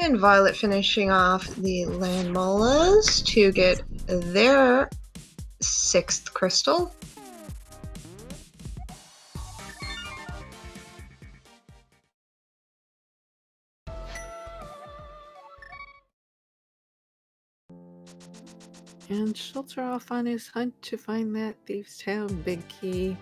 Speaker 3: And Violet finishing off the land molas to get their 6th crystal.
Speaker 2: And Schulzer off on his hunt to find that Thieves Town big key.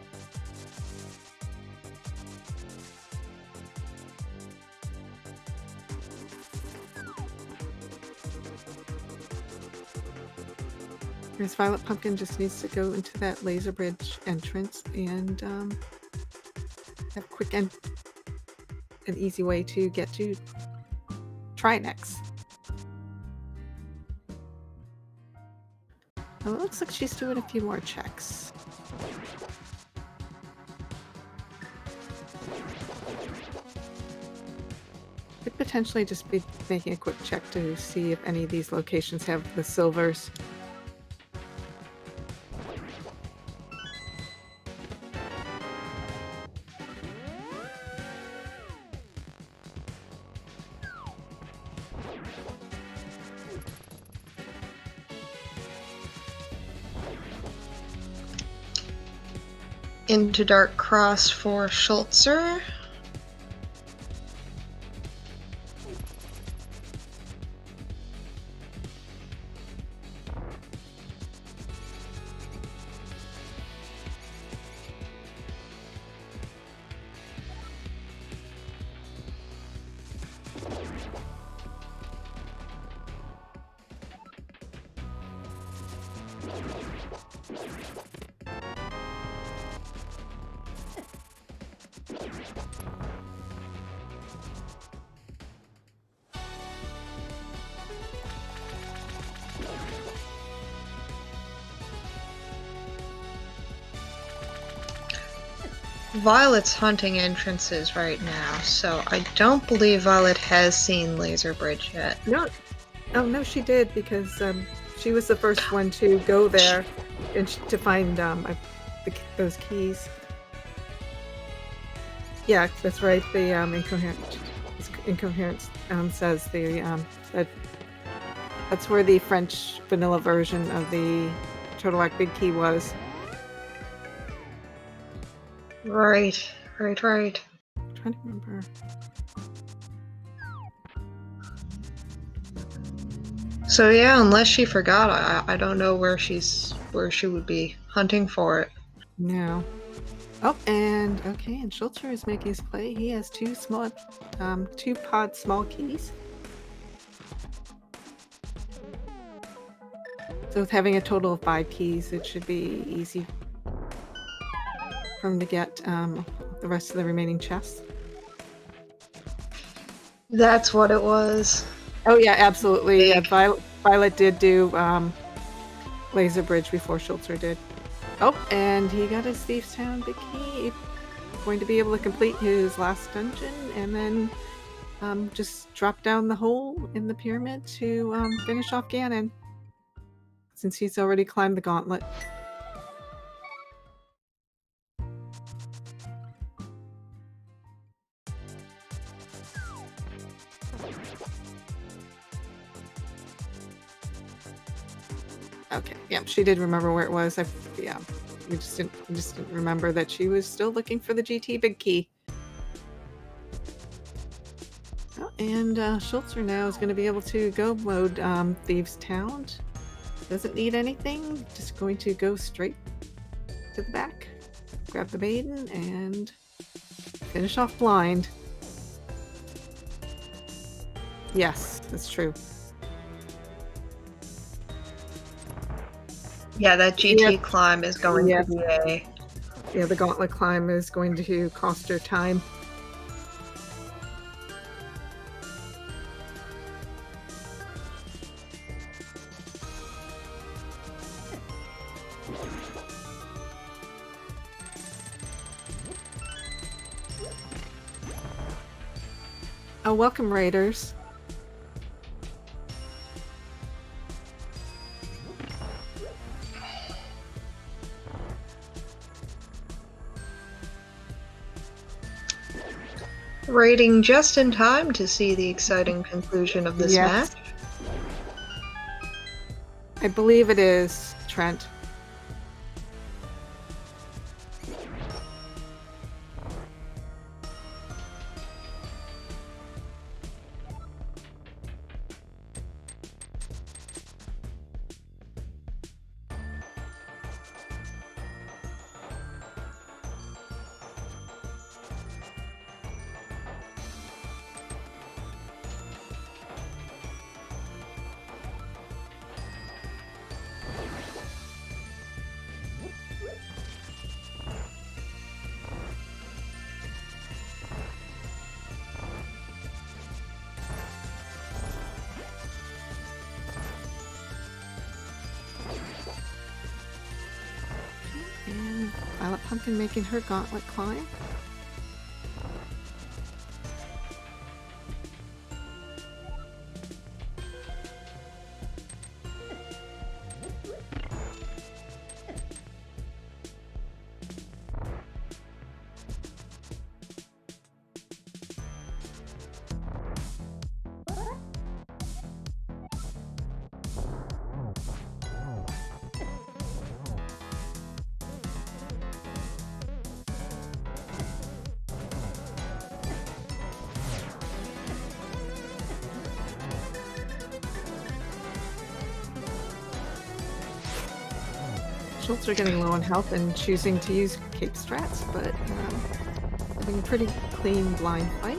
Speaker 2: Whereas VioletPumpkin just needs to go into that laser bridge entrance and have quick an easy way to get to Trinex. Oh, it looks like she's doing a few more checks. Could potentially just be making a quick check to see if any of these locations have the silvers.
Speaker 3: Into Dark Cross for Schulzer. Violet's hunting entrances right now, so I don't believe Violet has seen Laser Bridge yet.
Speaker 2: No, oh no, she did because she was the first one to go there and to find those keys. Yeah, that's right. The incoherence says that's where the French vanilla version of the Turtle Rock Big Key was.
Speaker 3: Right.
Speaker 2: I'm trying to remember.
Speaker 3: So yeah, unless she forgot, I don't know where she would be hunting for it.
Speaker 2: No. Oh, and okay, and Schulzer is making his play. He has two pod small keys. So with having a total of 5 keys, it should be easy for him to get the rest of the remaining chests.
Speaker 3: That's what it was.
Speaker 2: Oh yeah, absolutely. Yeah, Violet did do Laser Bridge before Schulzer did. Oh, and he got his Thieves Town Big Key. Going to be able to complete his last dungeon and then just drop down the hole in the pyramid to finish off Ganon, since he's already climbed the gauntlet. Okay, yeah, she did remember where it was. We just didn't remember that she was still looking for the GT Big Key. Oh, and Schulzer now is going to be able to go mode Thieves Town. Doesn't need anything. Just going to go straight to the back, grab the maiden, and finish off blind. Yes, that's true.
Speaker 3: Yeah, that GT climb is going to be a...
Speaker 2: Yeah, the gauntlet climb is going to cost her time. Oh, welcome, Raiders.
Speaker 3: Raiding just in time to see the exciting conclusion of this match.
Speaker 2: I believe it is, Trent. VioletPumpkin making her gauntlet climb. Schulzer getting low on health and choosing to use cape strats, but having a pretty clean blind fight.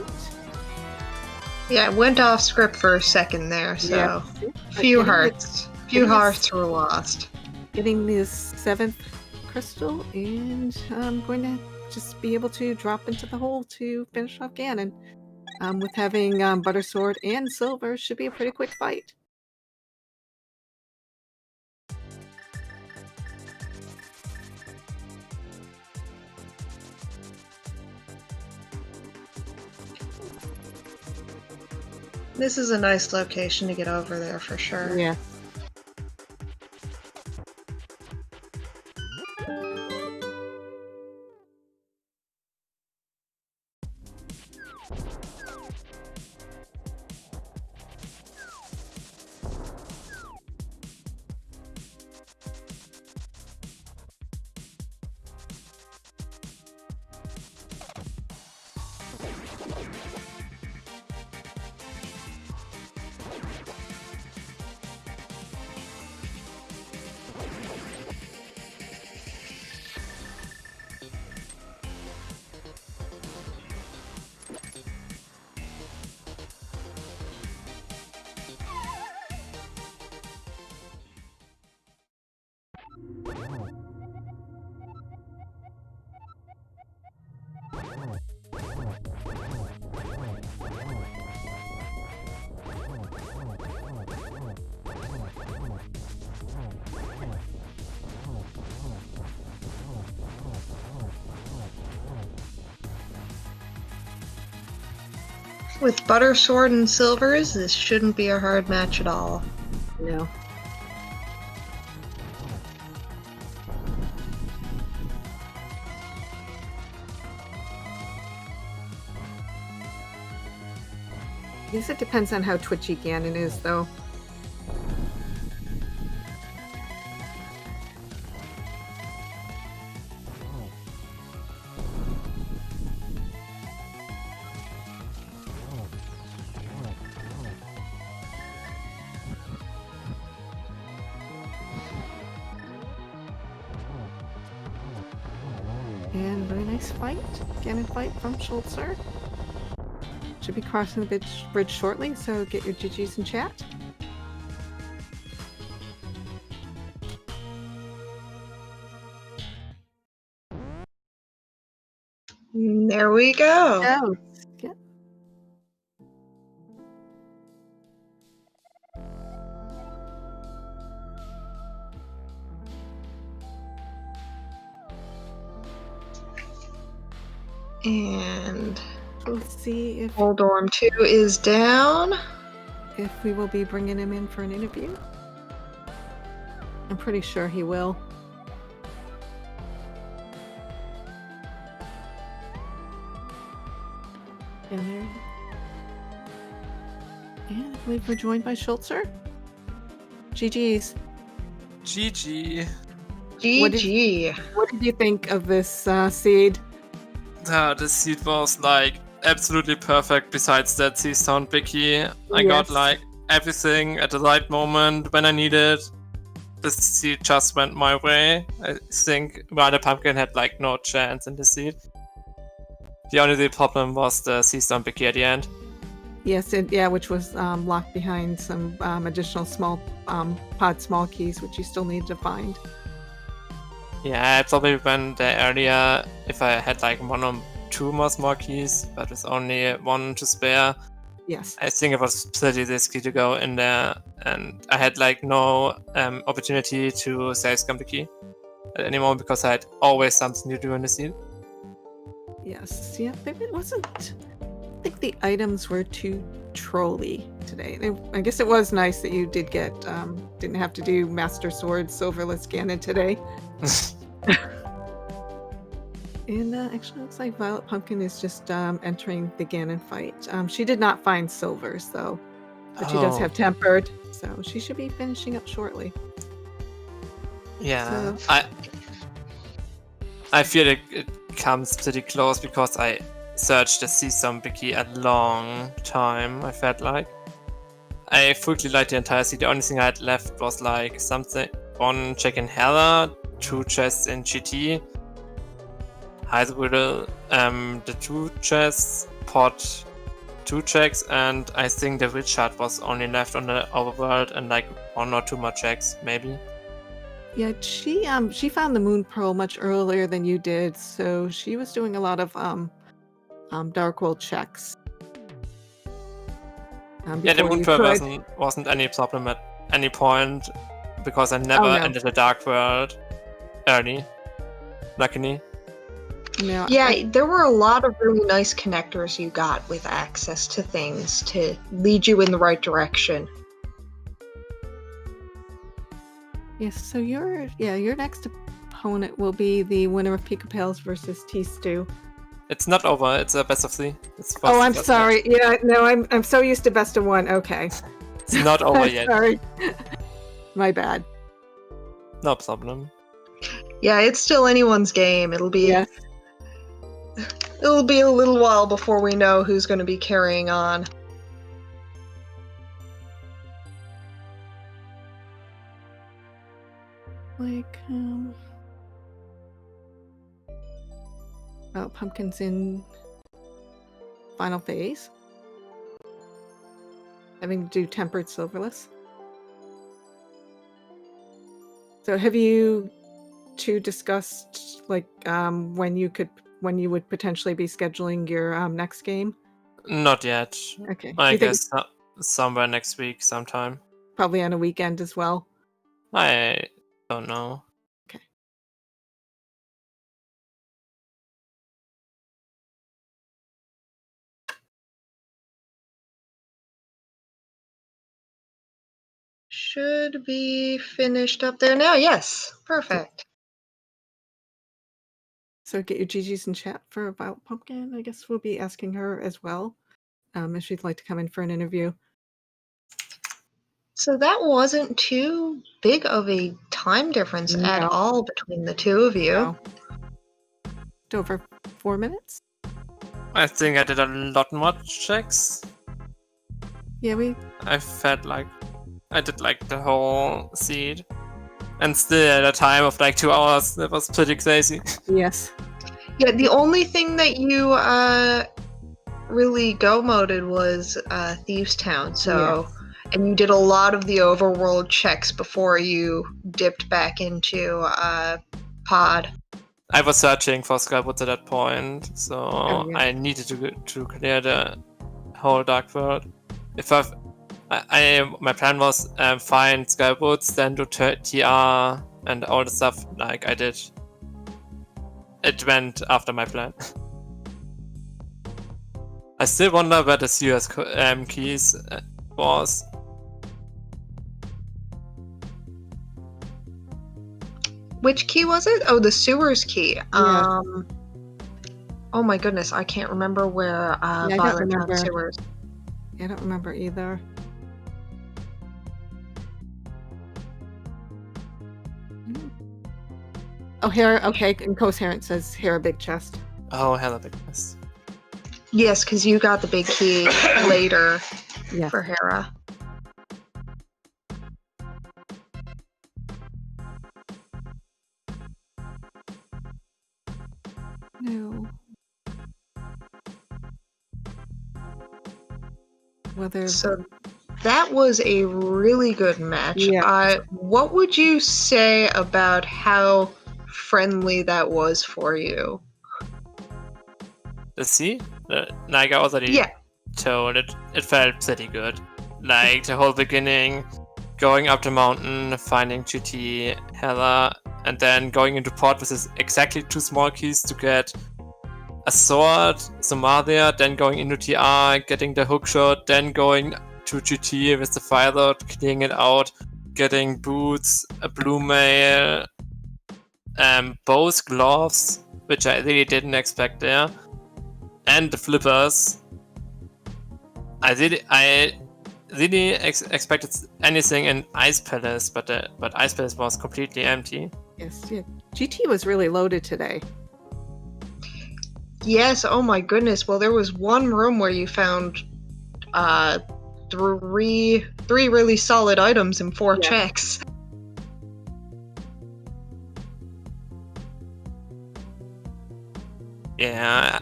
Speaker 3: Yeah, it went off script for a second there, so
Speaker 2: Yeah.
Speaker 3: few
Speaker 2: But
Speaker 3: hearts
Speaker 2: getting
Speaker 3: hearts were lost.
Speaker 2: Getting this 7th crystal, and I'm going to just be able to drop into the hole to finish off Ganon. With having Butter Sword and Silver, should be a pretty quick fight.
Speaker 3: This is a nice location to get over there for sure.
Speaker 2: Yeah.
Speaker 3: With Butter Sword and Silvers, this shouldn't be a hard match at all.
Speaker 2: No. I guess it depends on how twitchy Ganon is, though. And very nice fight. Ganon fight from Schulzer. Should be crossing the bridge shortly, so get your GGs in chat.
Speaker 3: There we go.
Speaker 2: Oh, yeah.
Speaker 3: And
Speaker 2: We'll see if
Speaker 3: Oldorm 2 is down.
Speaker 2: we will be bringing him in for an interview. I'm pretty sure he will. And I believe we're joined by Schulzer. GG's.
Speaker 4: GG.
Speaker 3: GG.
Speaker 2: What did you think of this seed?
Speaker 4: This seed was like absolutely perfect. Besides that sea sound Vicky, I
Speaker 2: Yes.
Speaker 4: got like everything at the right moment when I needed. The seed just went my way. I think VioletPumpkin had like no chance in the seed. The only problem was the sea sound Vicky at the end.
Speaker 2: Yes, which was locked behind some additional small small keys, which you still need to find.
Speaker 4: Yeah, I probably went there earlier if I had like one or two more small keys, but with only one to spare.
Speaker 2: Yes.
Speaker 4: I think it was pretty risky to go in there, and I had like no opportunity to save scam the key. at any moment because I had always something to do in the scene.
Speaker 2: Yes, yeah, maybe it wasn't. I think the items were too trolly today. I guess it was nice that you did get didn't have to do Master Sword Silverless Ganon today. And actually, looks like VioletPumpkin is just entering the Ganon fight. She did not find silvers though, but she does have tempered, so she should be finishing up shortly.
Speaker 4: Yeah,
Speaker 2: So-
Speaker 4: I feel it comes pretty close because I searched the Sea Zombie a long time. I felt like I fully liked the entire sea. The only thing I had left was like something one check in Hela, 2 chests in GT, Heiswiddle, the 2 chests, pot 2 checks, and I think the Witch Hut was only left on the overworld and like 1 or 2 more checks maybe.
Speaker 2: Yeah, she found the Moon Pearl much earlier than you did, so she was doing a lot of Dark World checks.
Speaker 4: Yeah, the
Speaker 2: before
Speaker 4: Moon
Speaker 2: you
Speaker 4: Pearl
Speaker 2: could-
Speaker 4: wasn't any problem at any point because I never
Speaker 2: no.
Speaker 4: entered the Dark World early. Luckily.
Speaker 2: No,
Speaker 3: Yeah, there were a lot of really nice connectors you got with access to things to lead you in the right direction.
Speaker 2: yes. So your next opponent will be the winner of Pika Pals versus T Stew.
Speaker 4: It's not over, it's a best of 3. It's
Speaker 2: Oh, I'm
Speaker 4: best-
Speaker 2: sorry. Yeah, no, I'm so used to best of 1. Okay,
Speaker 4: It's not over
Speaker 2: I'm
Speaker 4: yet.
Speaker 2: sorry. My bad.
Speaker 4: No problem.
Speaker 3: Yeah, it's still anyone's game. It'll be
Speaker 2: Yes.
Speaker 3: it'll be a little while before we know who's going to be carrying on.
Speaker 2: Like, oh, Pumpkin's in final phase. Having to do tempered silverless. So have you two discussed like when you would potentially be scheduling your next game?
Speaker 4: Not yet.
Speaker 2: Okay.
Speaker 4: I
Speaker 2: You think
Speaker 4: guess somewhere next week sometime.
Speaker 2: probably on a weekend as well.
Speaker 4: I don't know.
Speaker 3: Should be finished up there now. Yes, perfect.
Speaker 2: So get your GGs in chat for VioletPumpkin. I guess we'll be asking her as well, if she'd like to come in for an interview.
Speaker 3: So that wasn't too big of a time difference at
Speaker 2: No.
Speaker 3: all between the two of you.
Speaker 2: So, just over 4 minutes.
Speaker 4: I think I did a lot more checks.
Speaker 2: Yeah,
Speaker 4: I felt like I did like the whole seed. And still at a time of like 2 hours, that was pretty crazy.
Speaker 2: yes.
Speaker 3: Yeah, the only thing that you really go-moded was Thieves Town, so...
Speaker 2: Yes.
Speaker 3: And you did a lot of the overworld checks before you dipped back into Pod.
Speaker 4: I was searching for Skywoods at that point, so
Speaker 2: Oh, yeah.
Speaker 4: I needed to clear the whole Dark World. If my plan was find Skywoods, then do TR and all the stuff like I did. It went after my plan. I still wonder where the CS keys was.
Speaker 3: Which key was it? Oh, the sewers key.
Speaker 2: Yeah.
Speaker 3: Oh my goodness, I can't remember where
Speaker 2: I don't
Speaker 3: Violet
Speaker 2: remember.
Speaker 3: found sewers.
Speaker 2: I don't remember either. Oh, Hera. Okay, and Coherent says Hera big chest.
Speaker 4: Oh, hella big mess.
Speaker 3: Yes, because you got the big key later
Speaker 2: Yeah.
Speaker 3: for Hera.
Speaker 2: No. Whether
Speaker 3: So that was a really good match.
Speaker 2: Yeah.
Speaker 3: What would you say about how friendly that was for you?
Speaker 4: The sea? Like I already
Speaker 3: Yeah.
Speaker 4: told, it felt pretty good. Like the whole beginning, going up the mountain, finding GT, Hela, and then going into port with exactly 2 small keys to get a sword, Somalia, then going into TR, getting the hookshot, then going to GT with the fire lord, clearing it out, getting boots, a blue mail, both gloves, which I really didn't expect there, and the flippers. I really expected anything in Ice Palace, but Ice Palace was completely empty.
Speaker 2: Yes, yeah. GT was really loaded today.
Speaker 3: Yes, oh my goodness. Well, there was one room where you found three really solid items and 4 checks.
Speaker 4: Yeah,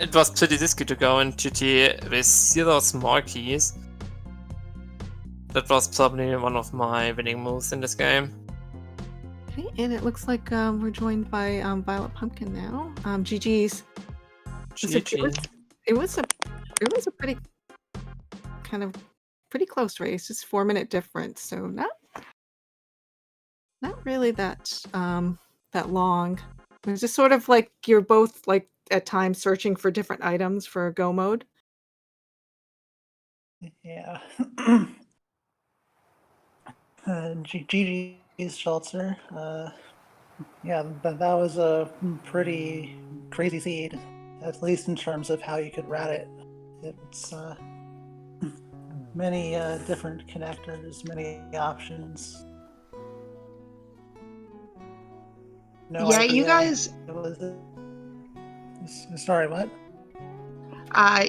Speaker 4: it was pretty risky to go in GT with 0 small keys. That was probably one of my winning moves in this game.
Speaker 2: Okay, and it looks like we're joined by VioletPumpkin now. GG's. It was a pretty close race. Just 4-minute difference, so not really that long. It was just sort of like you're both like at times searching for different items for go mode.
Speaker 5: Yeah. GG's Schulzer. Yeah, that was a pretty crazy seed, at least in terms of how you could route it. It's many different connectors, many options. No
Speaker 3: Yeah,
Speaker 5: idea.
Speaker 3: you guys.
Speaker 5: Sorry, what?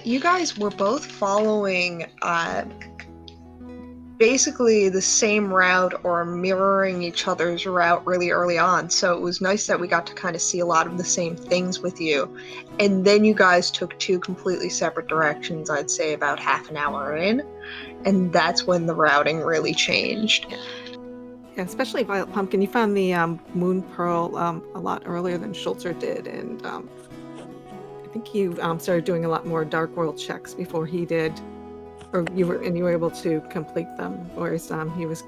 Speaker 3: You guys were both following basically the same route or mirroring each other's route really early on, so it was nice that we got to kind of see a lot of the same things with you. And then you guys took 2 completely separate directions, I'd say about half an hour in, and that's when the routing really changed.
Speaker 2: Yeah, especially VioletPumpkin. You found the Moon Pearl a lot earlier than Schulzer did, and I think you started doing a lot more Dark World checks before he did, or you were able to complete them. Whereas he was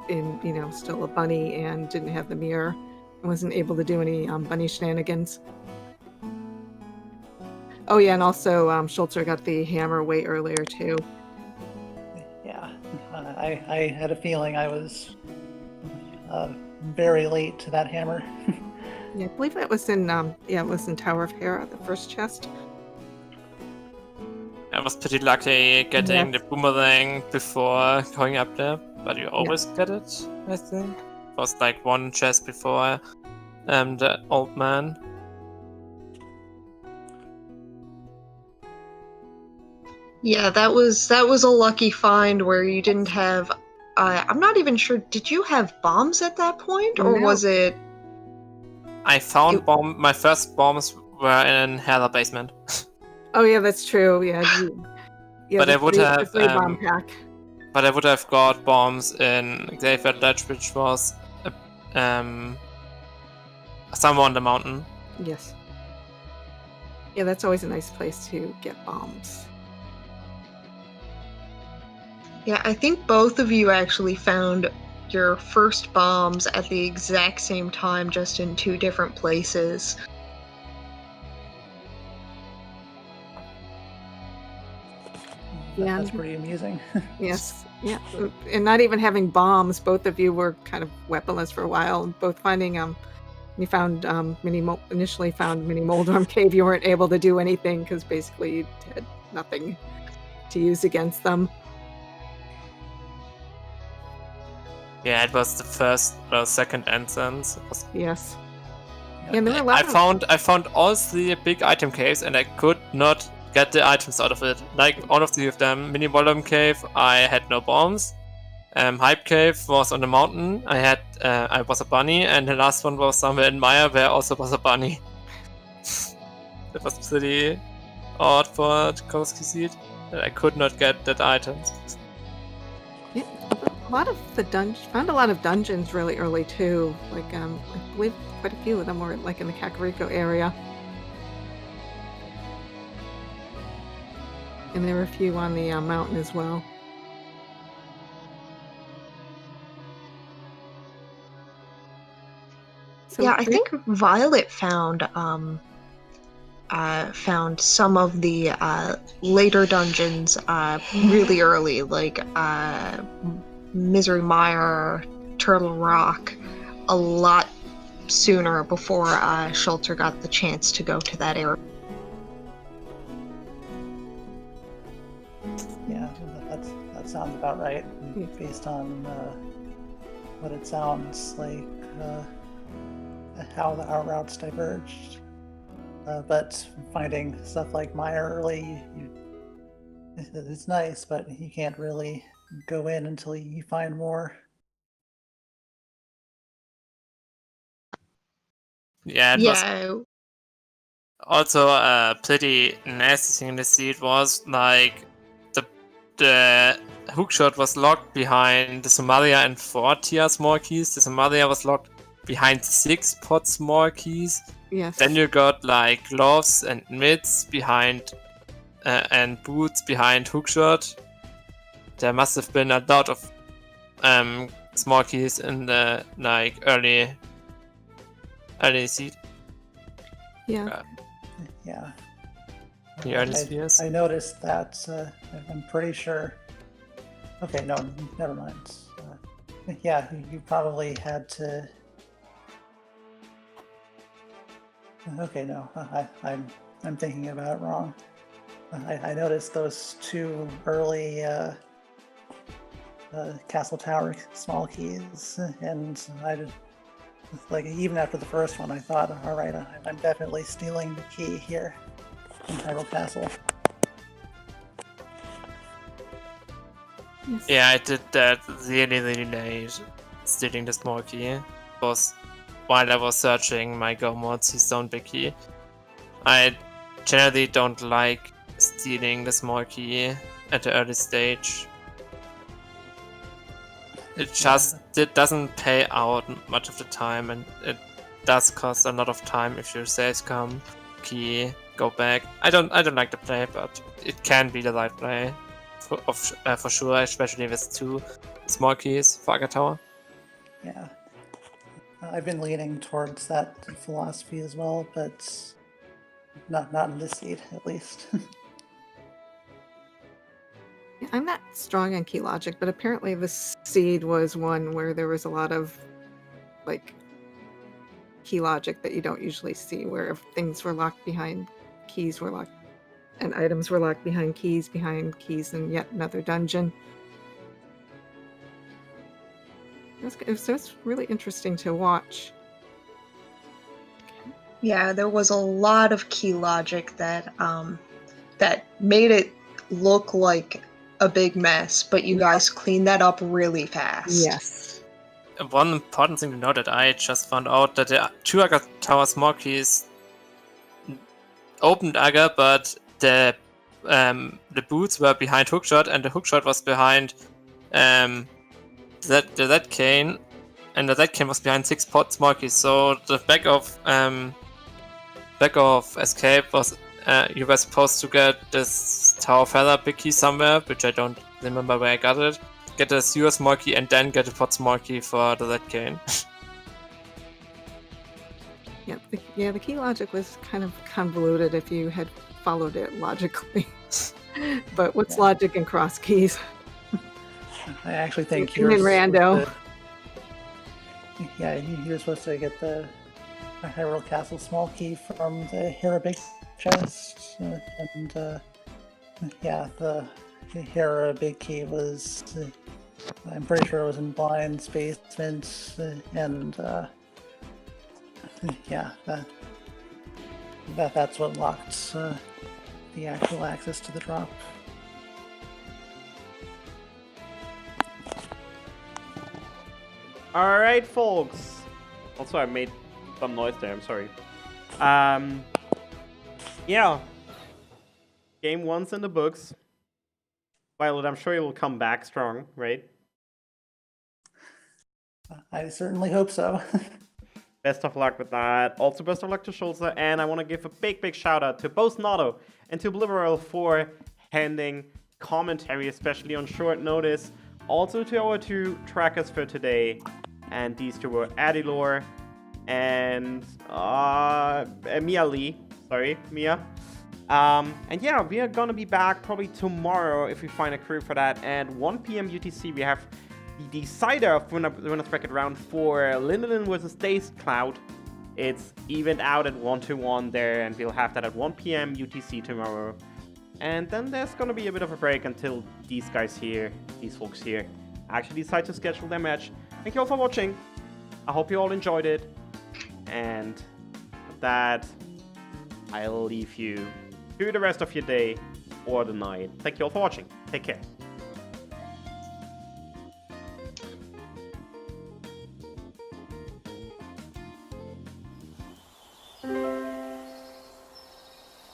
Speaker 2: in, still a bunny and didn't have the mirror and wasn't able to do any bunny shenanigans. Oh yeah, and also Schulzer got the hammer way earlier too.
Speaker 5: Yeah, I had a feeling I was very late to that hammer.
Speaker 2: Yeah, I believe it was in Tower of Hera, the first chest.
Speaker 4: I was pretty lucky getting the boomerang before going up there, but you always get it, I think. It was like 1 chest before the old man.
Speaker 3: Yeah, that was a lucky find where you didn't have. I'm not even sure. Did you have bombs at that point, or
Speaker 2: No.
Speaker 3: was it?
Speaker 4: I found my first bombs were in Hera basement.
Speaker 2: Oh yeah, that's true. Yeah,
Speaker 4: But I would have
Speaker 2: bomb pack.
Speaker 4: But I would have got bombs in Graveyard Ledge, which was somewhere on the mountain.
Speaker 2: Yes. Yeah, that's always a nice place to get bombs.
Speaker 3: Yeah, I think both of you actually found your first bombs at the exact same time, just in 2 different places.
Speaker 2: Yeah.
Speaker 5: That's pretty amusing.
Speaker 2: Yes. Yeah. And not even having bombs, both of you were kind of weaponless for a while. Both finding you found initially found Mini Moldorm Cave. You weren't able to do anything because basically you had nothing to use against them.
Speaker 4: Yeah, it was the first or second entrance.
Speaker 2: Yes. Yeah, and there were a lot
Speaker 4: I found all 3 big item caves and I could not get the items out of it. Like all of 3 of them. Mini Volume Cave, I had no bombs. Hype Cave was on the mountain. I was a bunny, and the last one was somewhere in Maya where also was a bunny. That was pretty odd for Crosskeys seed that I could not get that item.
Speaker 2: Yeah, a lot of the found a lot of dungeons really early too. Like I believe quite a few of them were like in the Kakariko area. And there were a few on the mountain as well. So
Speaker 3: Yeah, I think Violet found some of the later dungeons really early, like Misery Mire, Turtle Rock, a lot sooner before Schulzer got the chance to go to that area.
Speaker 5: Yeah, that sounds about right, based on what it sounds like, how our routes diverged. But finding stuff like Mire early, it's nice, but you can't really go in until you find more.
Speaker 4: Yeah, it was
Speaker 3: Yeah,
Speaker 4: also a pretty nasty thing to see. It was like the hookshot was locked behind the Somalia and 4 tier small keys. The Somalia was locked behind 6 pot small keys.
Speaker 2: yes.
Speaker 4: Then you got like gloves and mitts behind and boots behind hookshot. There must have been a lot of small keys in the like early seed.
Speaker 2: Yeah.
Speaker 5: Yeah.
Speaker 4: The early spheres.
Speaker 5: I noticed that. I'm pretty sure. Okay, no, never mind. Yeah, you probably had to. Okay, no, I'm thinking about it wrong. I noticed those 2 early Castle Tower small keys, and I did, like, even after the first one, I thought, all right, I'm definitely stealing the key here in Hyrule Castle.
Speaker 2: Yes.
Speaker 4: Yeah, I did that really late, stealing the small key. Was while I was searching my Go mods, his own big key. I generally don't like stealing the small key at the early stage. It just doesn't pay out much of the time, and it does cost a lot of time if your saves come, key, go back. I don't like the play, but it can be the right play for sure, especially with 2 small keys for Aga Tower.
Speaker 5: Yeah. I've been leaning towards that philosophy as well, but not in this seed, at least.
Speaker 2: I'm not strong on key logic, but apparently the seed was one where there was a lot of like key logic that you don't usually see, where if things were locked behind keys were locked and items were locked behind keys in yet another dungeon. So it's really interesting to watch.
Speaker 3: yeah, there was a lot of key logic that that made it look like a big mess, but you guys cleaned that up really fast.
Speaker 2: Yes.
Speaker 4: One important thing to note that I just found out that the 2 Aga Tower small keys opened Aga, but the boots were behind hookshot, and the hookshot was behind that cane, and the cane was behind 6 pot small keys. So the back of escape was you were supposed to get this Tower Feather big key somewhere, which I don't remember where I got it. Get a sewer small key and then get a pot small key for the red cane.
Speaker 2: Yeah, the key logic was kind of convoluted if you had followed it logically. But what's logic in cross keys?
Speaker 5: I actually think
Speaker 2: Human rando.
Speaker 5: You're supposed to get the Hyrule Castle small key from the Hera big chest, and the Hera big key was, I'm pretty sure it was in Blind's basement, and that's what locked the actual access to the drop.
Speaker 1: Alright, folks. Also, I made some noise there, I'm sorry. Yeah. Game 1's in the books. Violet, I'm sure you will come back strong, right?
Speaker 5: I certainly hope so.
Speaker 1: Best of luck with that. Also, best of luck to Schulzer. And I want to give a big shout out to both Nado and to Bliveral for handing commentary, especially on short notice. Also to our 2 trackers for today. And these 2 were Adilor and Mia Lee. Sorry, Mia. And yeah, we are gonna be back probably tomorrow if we find a crew for that. And 1 p.m. UTC, we have the decider of Winner's Bracket Round 4, Lindelin versus Dazed Cloud. It's evened out at 1-1 there, and we'll have that at 1 p.m. UTC tomorrow. And then there's gonna be a bit of a break until these guys here, these folks here, actually decide to schedule their match. Thank you all for watching. I hope you all enjoyed it. And with that, I'll leave you to the rest of your day or the night. Thank you all for watching. Take care.